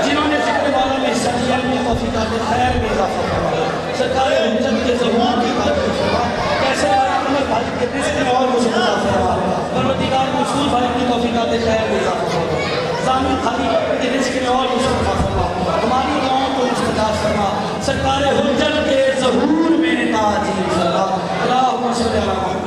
[SPEAKER 2] جنہوں نے ذکر والا میں حصہ لیا اپنی توفیقات خیر میں اضافہ فرما. سرکار حجت کے ظہور کی قادر فرما. کیسے احمد بھائی کے رزق میں اور مصطفیٰ فرما. پروردگار منصور بھائی کی توفیقات خیر میں اضافہ فرما. ضامن خالی کے رزق میں اور مصطفیٰ فرما. ہماری دعاؤں کو مستجاب فرما. سرکار حجت کے ظہور میں تاجیل فرما. اللہم صلی علی محمد.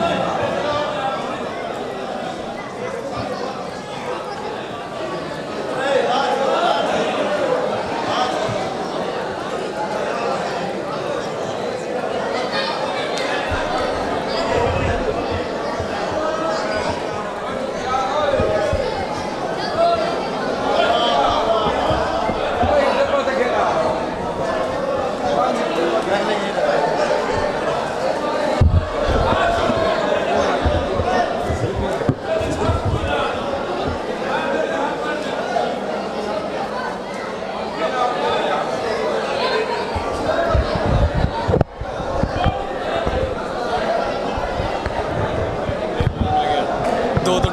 [SPEAKER 3] 2